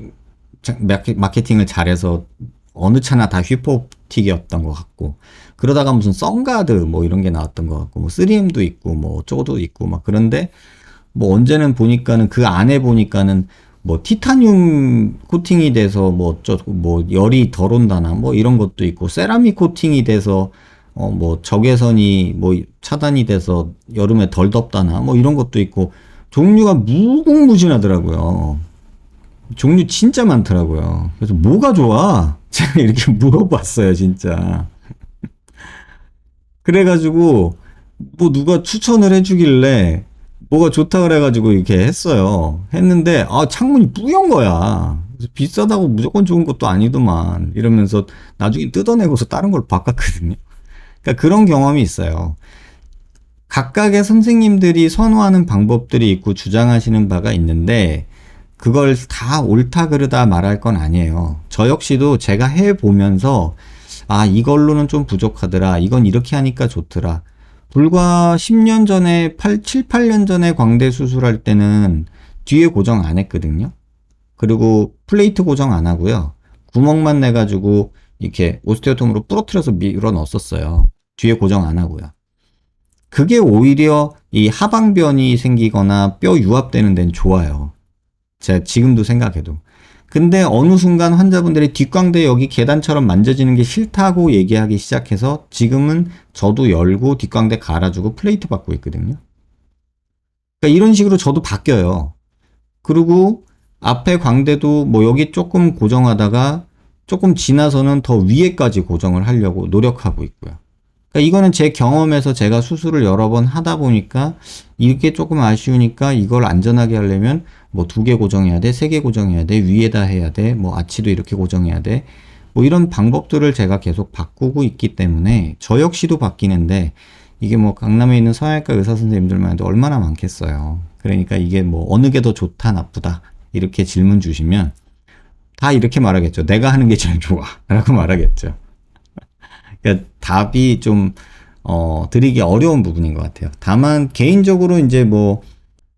마케팅을 잘해서 어느 차나 다 휘포옵틱이었던 것 같고, 그러다가 무슨 선가드 뭐 이런 게 나왔던 것 같고, 뭐 3M도 있고 뭐 어쩌고도 있고 막 그런데 뭐 언제는 보니까는 그 안에 보니까는 뭐 티타늄 코팅이 돼서 뭐 어쩌고 뭐 열이 덜 온다나 뭐 이런 것도 있고, 세라믹 코팅이 돼서 뭐 적외선이 뭐 차단이 돼서 여름에 덜 덥다나 뭐 이런 것도 있고, 종류가 무궁무진하더라고요. 종류 진짜 많더라고요. 그래서 뭐가 좋아? 제가 이렇게 물어봤어요, 진짜. 그래가지고 뭐 누가 추천을 해주길래 뭐가 좋다 그래가지고 이렇게 했어요. 했는데 창문이 뿌연 거야. 그래서 비싸다고 무조건 좋은 것도 아니더만 이러면서 나중에 뜯어내고서 다른 걸 바꿨거든요. 그러니까 그런 경험이 있어요. 각각의 선생님들이 선호하는 방법들이 있고 주장하시는 바가 있는데 그걸 다 옳다 그르다 말할 건 아니에요. 저 역시도 제가 해보면서 이걸로는 좀 부족하더라. 이건 이렇게 하니까 좋더라. 불과 10년 전에 7, 8년 전에 광대 수술할 때는 뒤에 고정 안 했거든요. 그리고 플레이트 고정 안 하고요. 구멍만 내가지고 이렇게 오스테오톰으로 부러뜨려서 밀어 넣었었어요. 뒤에 고정 안 하고요. 그게 오히려 이 하방변이 생기거나 뼈 유합되는 데는 좋아요. 제가 지금도 생각해도. 근데 어느 순간 환자분들이 뒷광대 여기 계단처럼 만져지는 게 싫다고 얘기하기 시작해서 지금은 저도 열고 뒷광대 갈아주고 플레이트 받고 있거든요. 그러니까 이런 식으로 저도 바뀌어요. 그리고 앞에 광대도 뭐 여기 조금 고정하다가 조금 지나서는 더 위에까지 고정을 하려고 노력하고 있고요. 그러니까 이거는 제 경험에서 제가 수술을 여러 번 하다 보니까 이게 조금 아쉬우니까 이걸 안전하게 하려면 뭐 2개 고정해야 돼, 3개 고정해야 돼, 위에다 해야 돼, 뭐 아치도 이렇게 고정해야 돼. 뭐 이런 방법들을 제가 계속 바꾸고 있기 때문에 저 역시도 바뀌는데 이게 뭐 강남에 있는 성형외과 의사 선생님들만 해도 얼마나 많겠어요. 그러니까 이게 뭐 어느 게 더 좋다, 나쁘다 이렇게 질문 주시면 다 이렇게 말하겠죠. 내가 하는 게 제일 좋아 라고 말하겠죠. 그러니까 답이 좀 드리기 어려운 부분인 것 같아요. 다만 개인적으로 이제 뭐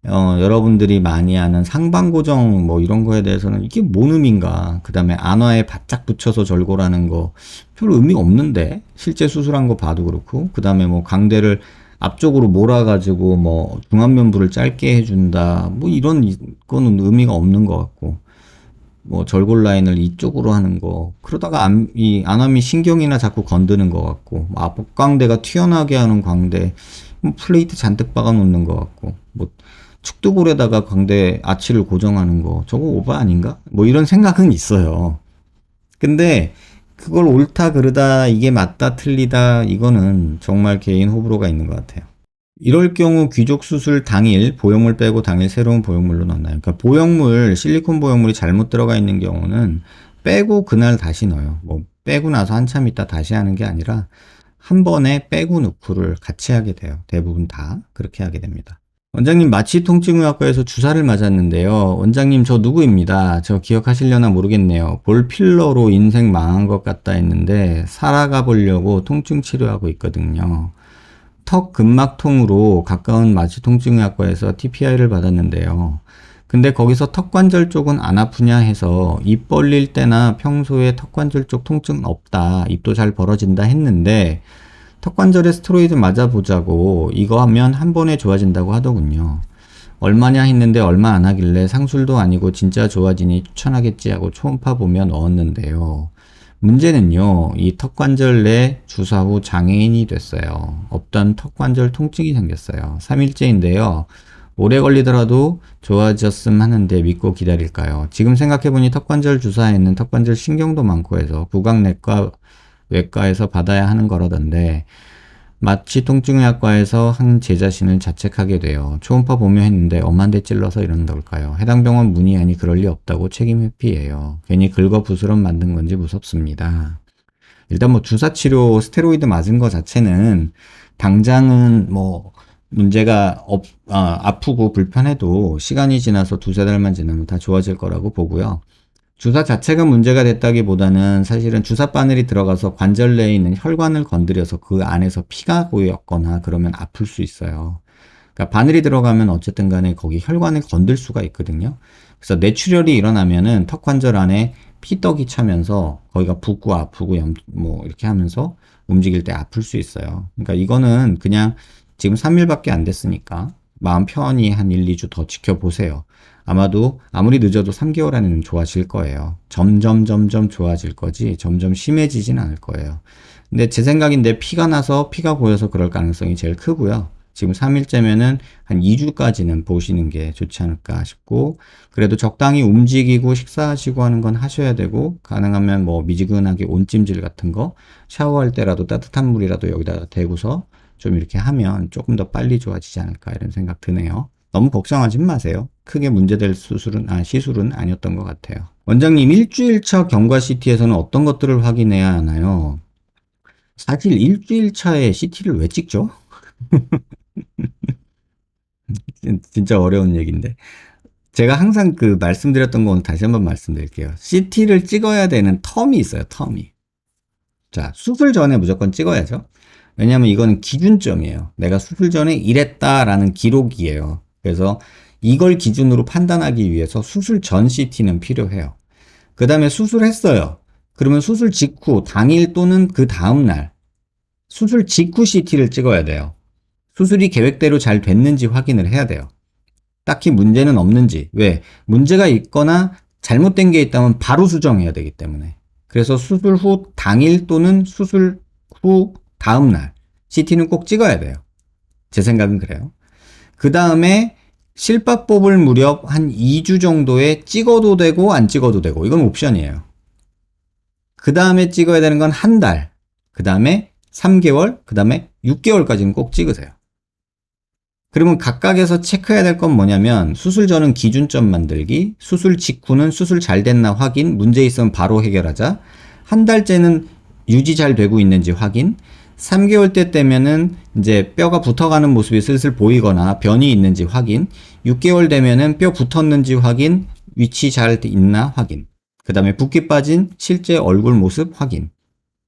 여러분들이 많이 아는 상반고정 뭐 이런 거에 대해서는 이게 뭔 의미인가. 그 다음에 안화에 바짝 붙여서 절골하는 거 별 의미가 없는데 실제 수술한 거 봐도 그렇고, 그 다음에 뭐 강대를 앞쪽으로 몰아가지고 뭐 중안면부를 짧게 해준다 뭐 이런 거는 의미가 없는 것 같고, 뭐 절골 라인을 이쪽으로 하는 거 그러다가 이 안암이 신경이나 자꾸 건드는 것 같고, 뭐 앞광대가 튀어나게 하는 광대 뭐 플레이트 잔뜩 박아 놓는 것 같고, 뭐 축두볼에다가 광대 아치를 고정하는 거 저거 오바 아닌가? 뭐 이런 생각은 있어요. 근데 그걸 옳다 그르다 이게 맞다 틀리다 이거는 정말 개인 호불호가 있는 것 같아요. 이럴 경우 귀족 수술 당일 보형물 빼고 당일 새로운 보형물로 넣나요? 그러니까 보형물, 실리콘 보형물이 잘못 들어가 있는 경우는 빼고 그날 다시 넣어요. 뭐 빼고 나서 한참 있다 다시 하는 게 아니라 한 번에 빼고 넣고를 같이 하게 돼요. 대부분 다 그렇게 하게 됩니다. 원장님, 마취통증의학과에서 주사를 맞았는데요. 원장님, 저 누구입니다. 저 기억하시려나 모르겠네요. 볼 필러로 인생 망한 것 같다 했는데 살아가 보려고 통증 치료하고 있거든요. 턱 근막통으로 가까운 마취통증의학과에서 TPI를 받았는데요. 근데 거기서 턱관절 쪽은 안 아프냐 해서 입 벌릴 때나 평소에 턱관절 쪽 통증 없다, 입도 잘 벌어진다 했는데 턱관절에 스테로이드 맞아보자고 이거 하면 한 번에 좋아진다고 하더군요. 얼마냐 했는데 얼마 안 하길래 상술도 아니고 진짜 좋아지니 추천하겠지 하고 초음파 보며 넣었는데요. 문제는요, 이 턱관절 내 주사 후 장애인이 됐어요. 없던 턱관절 통증이 생겼어요. 3일째인데요. 오래 걸리더라도 좋아졌음 하는데 믿고 기다릴까요? 지금 생각해보니 턱관절 주사에는 턱관절 신경도 많고 해서 구강내과 외과에서 받아야 하는 거라던데, 마취 통증의학과에서 한 제 자신을 자책하게 돼요. 초음파 보며 했는데 엄한 데 찔러서 이러는 걸까요? 해당 병원 문의하니 그럴 리 없다고 책임 회피해요. 괜히 긁어 부스럼 만든 건지 무섭습니다. 일단 뭐 주사 치료 스테로이드 맞은 거 자체는 당장은 뭐 문제가 아프고 불편해도 시간이 지나서 두세 달만 지나면 다 좋아질 거라고 보고요. 주사 자체가 문제가 됐다기보다는 사실은 주사 바늘이 들어가서 관절 내에 있는 혈관을 건드려서 그 안에서 피가 고였거나 그러면 아플 수 있어요. 그러니까 바늘이 들어가면 어쨌든 간에 거기 혈관을 건들 수가 있거든요. 그래서 뇌출혈이 일어나면은 턱 관절 안에 피떡이 차면서 거기가 붓고 아프고 뭐 이렇게 하면서 움직일 때 아플 수 있어요. 그러니까 이거는 그냥 지금 3일밖에 안 됐으니까 마음 편히 한 1, 2주 더 지켜보세요. 아마도 아무리 늦어도 3개월 안에는 좋아질 거예요. 점점 좋아질 거지 점점 심해지진 않을 거예요. 근데 제 생각인데 피가 나서 피가 고여서 그럴 가능성이 제일 크고요. 지금 3일째면은 한 2주까지는 보시는 게 좋지 않을까 싶고, 그래도 적당히 움직이고 식사하시고 하는 건 하셔야 되고, 가능하면 뭐 미지근하게 온찜질 같은 거 샤워할 때라도 따뜻한 물이라도 여기다 대고서 좀 이렇게 하면 조금 더 빨리 좋아지지 않을까 이런 생각 드네요. 너무 걱정하지 마세요. 크게 문제될 시술은 아니었던 것 같아요. 원장님, 일주일차 경과 CT에서는 어떤 것들을 확인해야 하나요? 사실 일주일차에 CT를 왜 찍죠? 진짜 어려운 얘기인데. 제가 항상 그 말씀드렸던 건 다시 한번 말씀드릴게요. CT를 찍어야 되는 텀이 있어요, 텀이. 자, 수술 전에 무조건 찍어야죠. 왜냐면 이거는 기준점이에요. 내가 수술 전에 이랬다라는 기록이에요. 그래서 이걸 기준으로 판단하기 위해서 수술 전 CT는 필요해요. 그 다음에 수술했어요. 그러면 수술 직후, 당일 또는 그 다음날, 수술 직후 CT를 찍어야 돼요. 수술이 계획대로 잘 됐는지 확인을 해야 돼요. 딱히 문제는 없는지. 왜? 문제가 있거나 잘못된 게 있다면 바로 수정해야 되기 때문에. 그래서 수술 후 당일 또는 수술 후 다음날 CT는 꼭 찍어야 돼요. 제 생각은 그래요. 그 다음에 실밥 뽑을 무렵 한 2주 정도에 찍어도 되고 안 찍어도 되고, 이건 옵션이에요. 그 다음에 찍어야 되는 건 한 달, 그 다음에 3개월, 그 다음에 6개월까지는 꼭 찍으세요. 그러면 각각에서 체크해야 될 건 뭐냐면, 수술 전은 기준점 만들기, 수술 직후는 수술 잘 됐나 확인, 문제 있으면 바로 해결하자, 한 달째는 유지 잘 되고 있는지 확인, 3개월 때 되면은 이제 뼈가 붙어가는 모습이 슬슬 보이거나 변이 있는지 확인, 6개월 되면은 뼈 붙었는지 확인, 위치 잘 있나 확인, 그 다음에 붓기 빠진 실제 얼굴 모습 확인,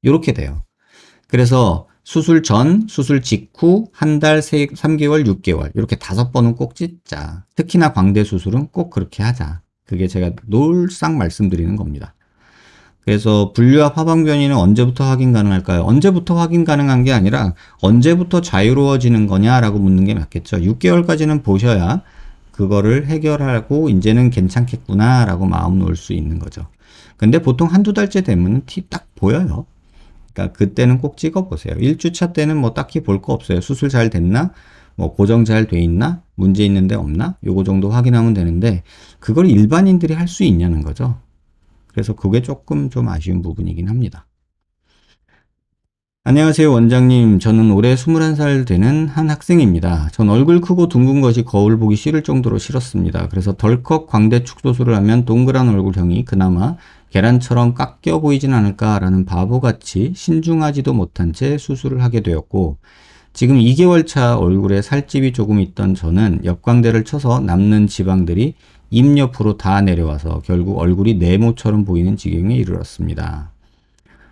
이렇게 돼요. 그래서 수술 전, 수술 직후, 한 달, 3개월, 6개월 이렇게 5번은 꼭 찢자. 특히나 광대 수술은 꼭 그렇게 하자. 그게 제가 늘상 말씀드리는 겁니다. 그래서 분류압 하방 변이는 언제부터 확인 가능할까요? 언제부터 확인 가능한 게 아니라 언제부터 자유로워지는 거냐라고 묻는 게 맞겠죠. 6개월까지는 보셔야 그거를 해결하고 이제는 괜찮겠구나라고 마음 놓을 수 있는 거죠. 근데 보통 한두 달째 되면 티 딱 보여요. 그러니까 그때는 꼭 찍어보세요. 1주차 때는 뭐 딱히 볼 거 없어요. 수술 잘 됐나? 뭐 고정 잘 돼 있나? 문제 있는데 없나? 요거 정도 확인하면 되는데 그걸 일반인들이 할 수 있냐는 거죠. 그래서 그게 조금 좀 아쉬운 부분이긴 합니다. 안녕하세요, 원장님. 저는 올해 21살 되는 한 학생입니다. 전 얼굴 크고 둥근 것이 거울 보기 싫을 정도로 싫었습니다. 그래서 덜컥 광대 축소술을 하면 동그란 얼굴형이 그나마 계란처럼 깎여 보이진 않을까라는 바보같이 신중하지도 못한 채 수술을 하게 되었고, 지금 2개월 차 얼굴에 살집이 조금 있던 저는 역광대를 쳐서 남는 지방들이 입 옆으로 다 내려와서 결국 얼굴이 네모처럼 보이는 지경에 이르렀습니다.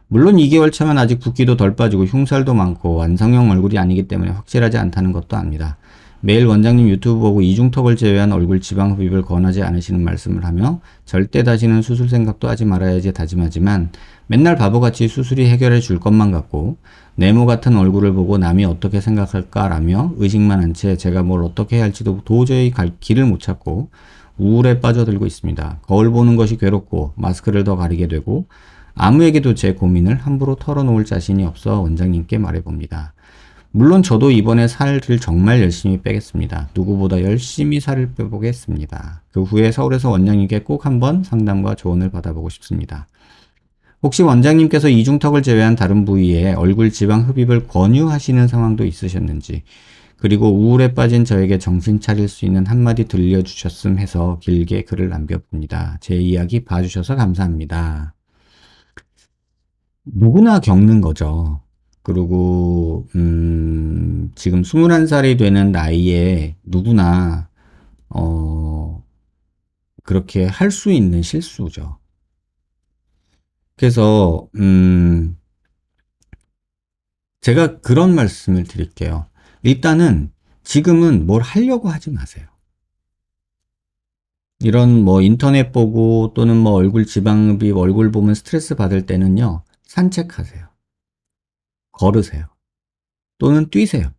물론 2개월 차면 아직 붓기도 덜 빠지고 흉살도 많고 완성형 얼굴이 아니기 때문에 확실하지 않다는 것도 압니다. 매일 원장님 유튜브 보고 이중턱을 제외한 얼굴 지방 흡입을 권하지 않으시는 말씀을 하며 절대 다시는 수술 생각도 하지 말아야지 다짐하지만 맨날 바보같이 수술이 해결해 줄 것만 같고 네모 같은 얼굴을 보고 남이 어떻게 생각할까라며 의식만 한 채 제가 뭘 어떻게 해야 할지도 도저히 길을 못 찾고 우울에 빠져들고 있습니다. 거울 보는 것이 괴롭고 마스크를 더 가리게 되고 아무에게도 제 고민을 함부로 털어놓을 자신이 없어 원장님께 말해봅니다. 물론 저도 이번에 살을 정말 열심히 빼겠습니다. 누구보다 열심히 살을 빼보겠습니다. 그 후에 서울에서 원장님께 꼭 한번 상담과 조언을 받아보고 싶습니다. 혹시 원장님께서 이중턱을 제외한 다른 부위에 얼굴 지방 흡입을 권유하시는 상황도 있으셨는지, 그리고 우울에 빠진 저에게 정신 차릴 수 있는 한마디 들려주셨음 해서 길게 글을 남겨봅니다. 제 이야기 봐주셔서 감사합니다. 누구나 겪는 거죠. 그리고 지금 21살이 되는 나이에 누구나 그렇게 할 수 있는 실수죠. 그래서 제가 그런 말씀을 드릴게요. 일단은 지금은 뭘 하려고 하지 마세요. 이런 뭐 인터넷 보고 또는 뭐 얼굴 지방흡입 얼굴 보면 스트레스 받을 때는요. 산책하세요. 걸으세요. 또는 뛰세요.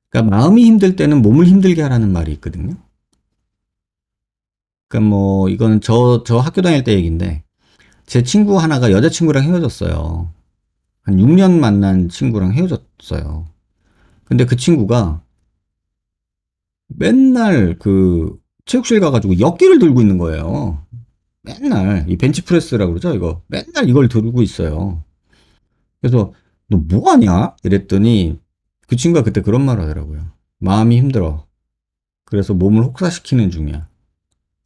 그러니까 마음이 힘들 때는 몸을 힘들게 하라는 말이 있거든요. 그러니까 뭐 이거는 저 학교 다닐 때 얘기인데 제 친구 하나가 여자친구랑 헤어졌어요. 한 6년 만난 친구랑 헤어졌어요. 근데 그 친구가 맨날 그 체육실 가가지고 역기를 들고 있는 거예요. 맨날 이 벤치프레스라고 그러죠 이거. 맨날 이걸 들고 있어요. 그래서 너 뭐하냐? 이랬더니 그 친구가 그때 그런 말 하더라고요. 마음이 힘들어. 그래서 몸을 혹사시키는 중이야.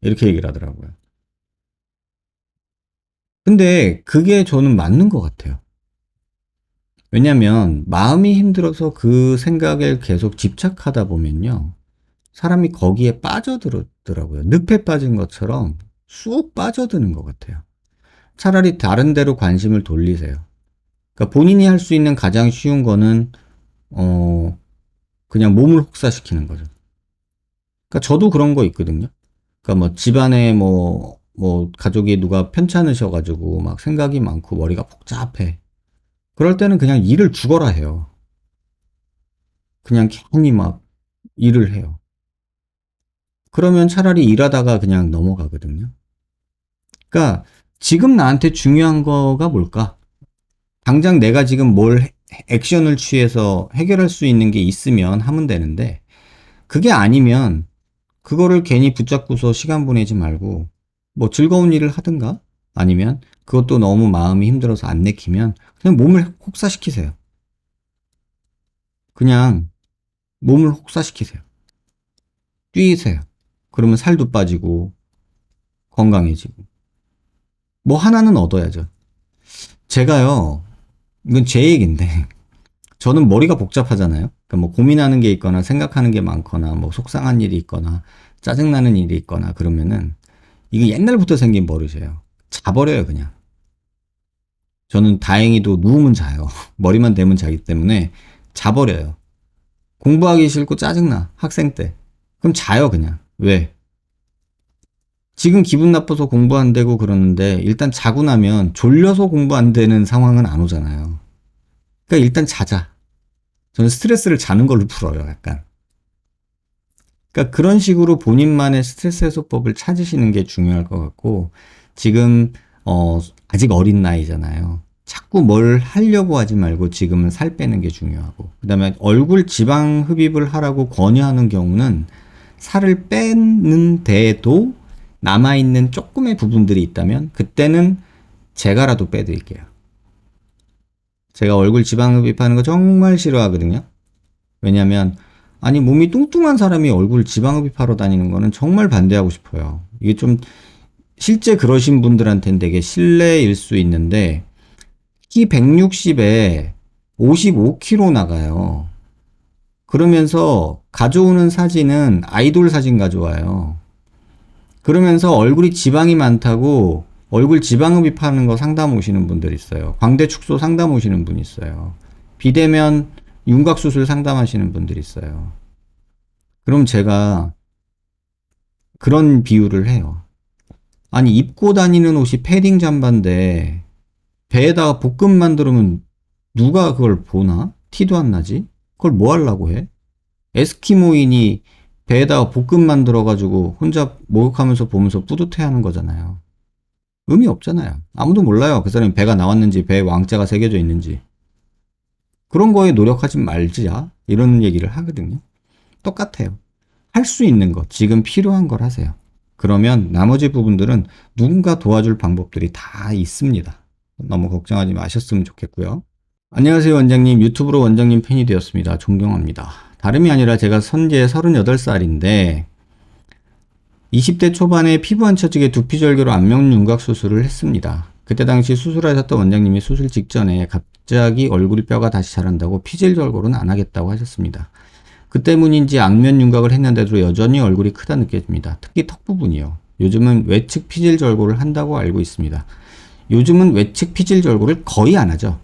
이렇게 얘기를 하더라고요. 근데 그게 저는 맞는 것 같아요. 왜냐면 마음이 힘들어서 그 생각에 계속 집착하다 보면요. 사람이 거기에 빠져들더라고요. 늪에 빠진 것처럼 쑥 빠져드는 것 같아요. 차라리 다른 데로 관심을 돌리세요. 그러니까 본인이 할 수 있는 가장 쉬운 거는 그냥 몸을 혹사시키는 거죠. 그러니까 저도 그런 거 있거든요. 그러니까 뭐 집안에 뭐 가족이 누가 편찮으셔가지고 막 생각이 많고 머리가 복잡해. 그럴 때는 그냥 일을 죽어라 해요. 그냥 괜히 막 일을 해요. 그러면 차라리 일하다가 그냥 넘어가거든요. 그러니까 지금 나한테 중요한 거가 뭘까? 당장 내가 지금 뭘 액션을 취해서 해결할 수 있는 게 있으면 하면 되는데 그게 아니면 그거를 괜히 붙잡고서 시간 보내지 말고 뭐 즐거운 일을 하든가 아니면 그것도 너무 마음이 힘들어서 안 내키면 그냥 몸을 혹사시키세요. 그냥 몸을 혹사시키세요. 뛰세요. 그러면 살도 빠지고 건강해지고 뭐 하나는 얻어야죠. 제가요, 이건 제 얘기인데 저는 머리가 복잡하잖아요. 그러니까 뭐 고민하는 게 있거나 생각하는 게 많거나 뭐 속상한 일이 있거나 짜증나는 일이 있거나 그러면은 이게 옛날부터 생긴 버릇이에요. 자버려요, 그냥. 저는 다행히도 누우면 자요. 머리만 대면 자기 때문에 자버려요. 공부하기 싫고 짜증나. 학생 때. 그럼 자요, 그냥. 왜? 지금 기분 나빠서 공부 안 되고 그러는데 일단 자고 나면 졸려서 공부 안 되는 상황은 안 오잖아요. 그러니까 일단 자자. 저는 스트레스를 자는 걸로 풀어요, 약간. 그러니까 그런 식으로 본인만의 스트레스 해소법을 찾으시는 게 중요할 것 같고, 지금, 아직 어린 나이잖아요. 자꾸 뭘 하려고 하지 말고 지금은 살 빼는 게 중요하고, 그 다음에 얼굴 지방 흡입을 하라고 권유하는 경우는 살을 빼는데도 남아있는 조금의 부분들이 있다면, 그때는 제가라도 빼드릴게요. 제가 얼굴 지방 흡입하는 거 정말 싫어하거든요. 왜냐면, 아니, 몸이 뚱뚱한 사람이 얼굴 지방 흡입하러 다니는 거는 정말 반대하고 싶어요. 이게 좀, 실제 그러신 분들한테는 되게 실례일 수 있는데, 키 160에 55kg 나가요. 그러면서 가져오는 사진은 아이돌 사진 가져와요. 그러면서 얼굴이 지방이 많다고 얼굴 지방 흡입하는 거 상담 오시는 분들 있어요. 광대 축소 상담 오시는 분 있어요. 비대면 윤곽 수술 상담하시는 분들 있어요. 그럼 제가 그런 비유를 해요. 아니, 입고 다니는 옷이 패딩 잠바인데 배에다가 볶음 만들면 누가 그걸 보나? 티도 안 나지? 그걸 뭐 하려고 해? 에스키모인이 배에다가 볶음 만들어가지고 혼자 목욕하면서 보면서 뿌듯해하는 거잖아요. 의미 없잖아요. 아무도 몰라요. 그 사람이 배가 나왔는지 배에 왕자가 새겨져 있는지. 그런 거에 노력하지 말자. 이런 얘기를 하거든요. 똑같아요. 할 수 있는 것, 지금 필요한 걸 하세요. 그러면 나머지 부분들은 누군가 도와줄 방법들이 다 있습니다. 너무 걱정하지 마셨으면 좋겠고요. 안녕하세요, 원장님. 유튜브로 원장님 팬이 되었습니다. 존경합니다. 다름이 아니라 제가 현재 38살인데 20대 초반에 피부 안 처지게 두피절개로 안면 윤곽 수술을 했습니다. 그때 당시 수술하셨던 원장님이 수술 직전에 갑자기 얼굴 뼈가 다시 자란다고 피질 절골은 안 하겠다고 하셨습니다. 그 때문인지 안면 윤곽을 했는데도 여전히 얼굴이 크다 느껴집니다. 특히 턱 부분이요. 요즘은 외측 피질 절골을 한다고 알고 있습니다. 요즘은 외측 피질 절골을 거의 안 하죠.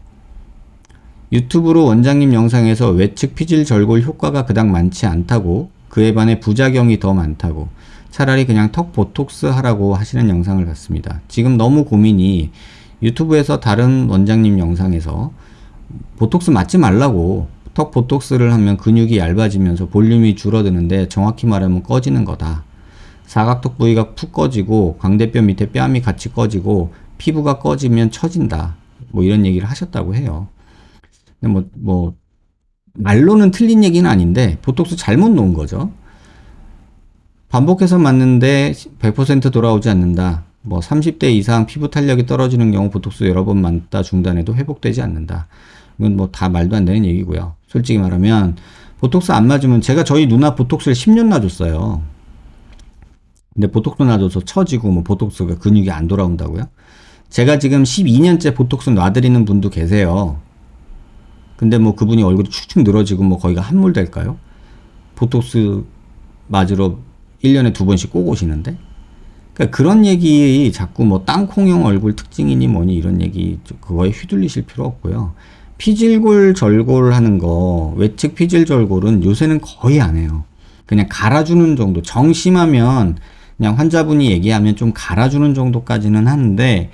유튜브로 원장님 영상에서 외측 피질 절골 효과가 그닥 많지 않다고, 그에 반해 부작용이 더 많다고, 차라리 그냥 턱 보톡스 하라고 하시는 영상을 봤습니다. 지금 너무 고민이 유튜브에서 다른 원장님 영상에서 보톡스 맞지 말라고, 턱 보톡스를 하면 근육이 얇아지면서 볼륨이 줄어드는데 정확히 말하면 꺼지는 거다. 사각턱 부위가 푹 꺼지고 광대뼈 밑에 뺨이 같이 꺼지고 피부가 꺼지면 처진다. 뭐 이런 얘기를 하셨다고 해요. 근데 말로는 틀린 얘기는 아닌데 보톡스 잘못 놓은 거죠. 반복해서 맞는데 100% 돌아오지 않는다. 30대 이상 피부 탄력이 떨어지는 경우 보톡스 여러 번 맞다 중단해도 회복되지 않는다. 이건 다 말도 안 되는 얘기고요. 솔직히 말하면 보톡스 안 맞으면, 제가 저희 누나 보톡스를 10년 놔줬어요. 근데 보톡스 놔줘서 처지고 보톡스가 근육이 안 돌아온다고요? 제가 지금 12년째 보톡스 놔드리는 분도 계세요. 근데 그분이 얼굴이 축축 늘어지고 거기가 함몰 될까요? 보톡스 맞으러 1년에 2번씩 꼭 오시는데? 그러니까 그런 얘기 자꾸 땅콩형 얼굴 특징이니 뭐니 이런 얘기 그거에 휘둘리실 필요 없고요. 피질골 절골 하는 거, 외측 피질 절골은 요새는 거의 안 해요. 그냥 갈아주는 정도, 정심하면 그냥 환자분이 얘기하면 좀 갈아주는 정도까지는 하는데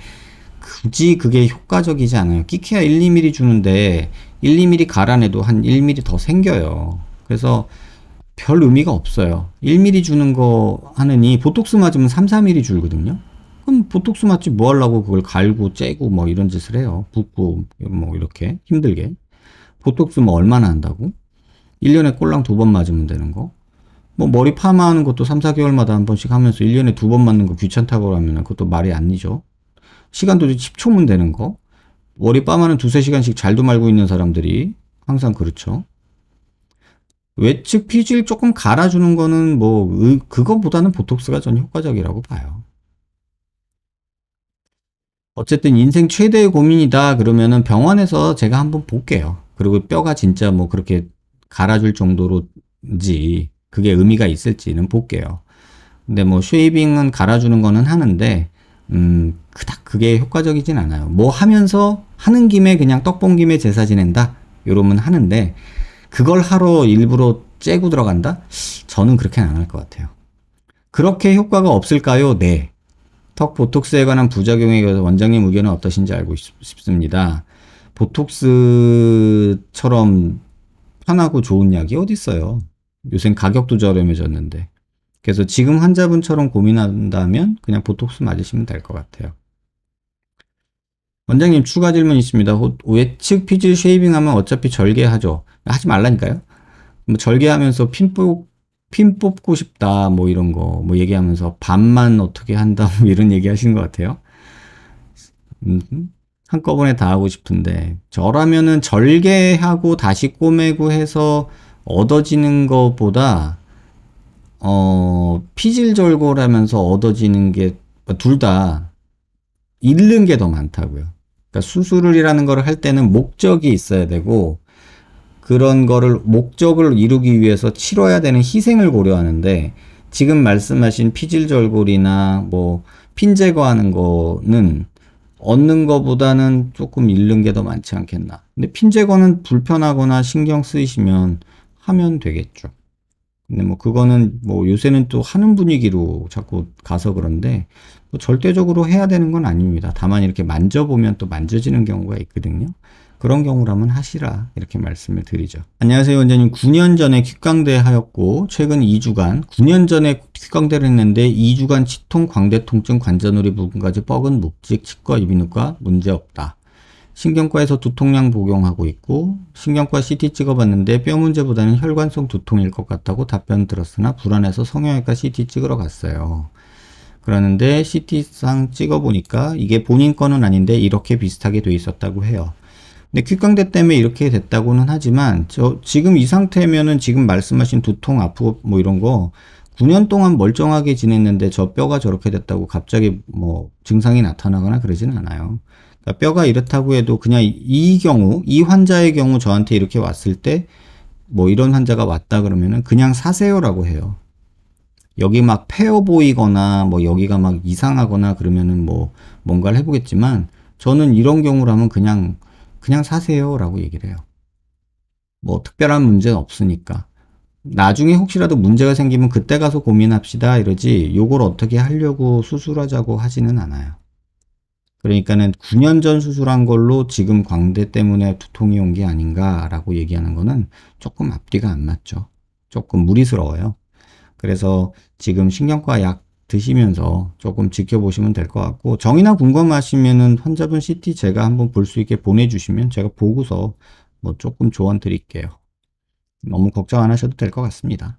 굳이 그게 효과적이지 않아요. 끼케야 1, 2mm 주는데 1, 2mm 갈아내도 한 1mm 더 생겨요. 그래서 별 의미가 없어요. 1mm 주는 거 하느니 보톡스 맞으면 3, 4mm 줄거든요. 그럼 보톡스 맞지 뭐 하려고 그걸 갈고 째고 이런 짓을 해요. 붓고 이렇게 힘들게. 보톡스 얼마나 한다고? 1년에 꼴랑 2번 맞으면 되는 거. 머리 파마하는 것도 3, 4개월마다 한 번씩 하면서 1년에 2번 맞는 거 귀찮다고 하면 그것도 말이 아니죠. 시간도 10초면 되는 거. 머리 파마는 2, 3시간씩 잘도 말고 있는 사람들이 항상 그렇죠. 외측 피질 조금 갈아주는 거는 그거보다는 보톡스가 전 효과적이라고 봐요. 어쨌든 인생 최대의 고민이다 그러면은 병원에서 제가 한번 볼게요. 그리고 뼈가 진짜 그렇게 갈아줄 정도로인지 그게 의미가 있을지는 볼게요. 근데 쉐이빙은 갈아주는 거는 하는데 그닥 그게 효과적이진 않아요. 뭐 하면서 하는 김에 그냥 떡 본 김에 제사 지낸다? 이러면 하는데, 그걸 하러 일부러 째고 들어간다? 저는 그렇게는 안 할 것 같아요. 그렇게 효과가 없을까요? 네. 턱 보톡스에 관한 부작용에 대해서 원장님 의견은 어떠신지 알고 싶습니다. 보톡스처럼 편하고 좋은 약이 어디 있어요? 요새 가격도 저렴해졌는데. 그래서 지금 환자분처럼 고민한다면 그냥 보톡스 맞으시면 될 것 같아요. 원장님 추가 질문 있습니다. 외측 피질 쉐이빙하면 어차피 절개하죠. 하지 말라니까요. 뭐 절개하면서 핀 뽑고 싶다 뭐 이런 거 뭐 얘기하면서 반만 어떻게 한다 뭐 이런 얘기 하시는 것 같아요. 음, 한꺼번에 다 하고 싶은데 저라면은 절개하고 다시 꼬매고 해서 얻어지는 것보다 피질 절골하면서 얻어지는 게 둘 다 잃는 게 더 많다고요. 그러니까 수술이라는 걸 할 때는 목적이 있어야 되고 그런 거를 목적을 이루기 위해서 치러야 되는 희생을 고려하는데 지금 말씀하신 피질 절골이나 뭐 핀 제거하는 거는 얻는 거보다는 조금 잃는 게 더 많지 않겠나. 근데 핀 제거는 불편하거나 신경 쓰이시면 하면 되겠죠. 근데 뭐 그거는 뭐 요새는 또 하는 분위기로 자꾸 가서 그런데 뭐 절대적으로 해야 되는 건 아닙니다. 다만 이렇게 만져보면 또 만져지는 경우가 있거든요. 그런 경우라면 하시라 이렇게 말씀을 드리죠. 안녕하세요 원장님. 9년 전에 귓광대 하였고 최근 2주간 9년 전에 귓광대를 했는데 2주간 치통, 광대 통증, 관자놀이 부분까지 뻐근, 묵직, 치과, 이비인후과 문제없다. 신경과에서 두통약 복용하고 있고 신경과 CT 찍어봤는데 뼈 문제보다는 혈관성 두통일 것 같다고 답변 들었으나 불안해서 성형외과 CT 찍으러 갔어요. 그러는데 CT상 찍어보니까 이게 본인 거는 아닌데 이렇게 비슷하게 돼 있었다고 해요. 근데 귓광대 때문에 이렇게 됐다고는 하지만 지금 이 상태면은 지금 말씀하신 두통 아프고 뭐 이런 거 9년 동안 멀쩡하게 지냈는데 저 뼈가 저렇게 됐다고 갑자기 뭐 증상이 나타나거나 그러지는 않아요. 그러니까 뼈가 이렇다고 해도 그냥 이 환자의 경우 저한테 이렇게 왔을 때 뭐 이런 환자가 왔다 그러면은 그냥 사세요라고 해요. 여기 막 패어 보이거나 뭐 여기가 막 이상하거나 그러면은 뭐 뭔가를 해보겠지만 저는 이런 경우라면 그냥 사세요라고 얘기를 해요. 뭐 특별한 문제는 없으니까. 나중에 혹시라도 문제가 생기면 그때 가서 고민합시다 이러지 요걸 어떻게 하려고 수술하자고 하지는 않아요. 그러니까는 9년 전 수술한 걸로 지금 광대 때문에 두통이 온 게 아닌가라고 얘기하는 거는 조금 앞뒤가 안 맞죠. 조금 무리스러워요. 그래서 지금 신경과 약 드시면서 조금 지켜보시면 될 것 같고 정의나 궁금하시면은 환자분 CT 제가 한번 볼 수 있게 보내주시면 제가 보고서 뭐 조금 조언 드릴게요. 너무 걱정 안 하셔도 될 것 같습니다.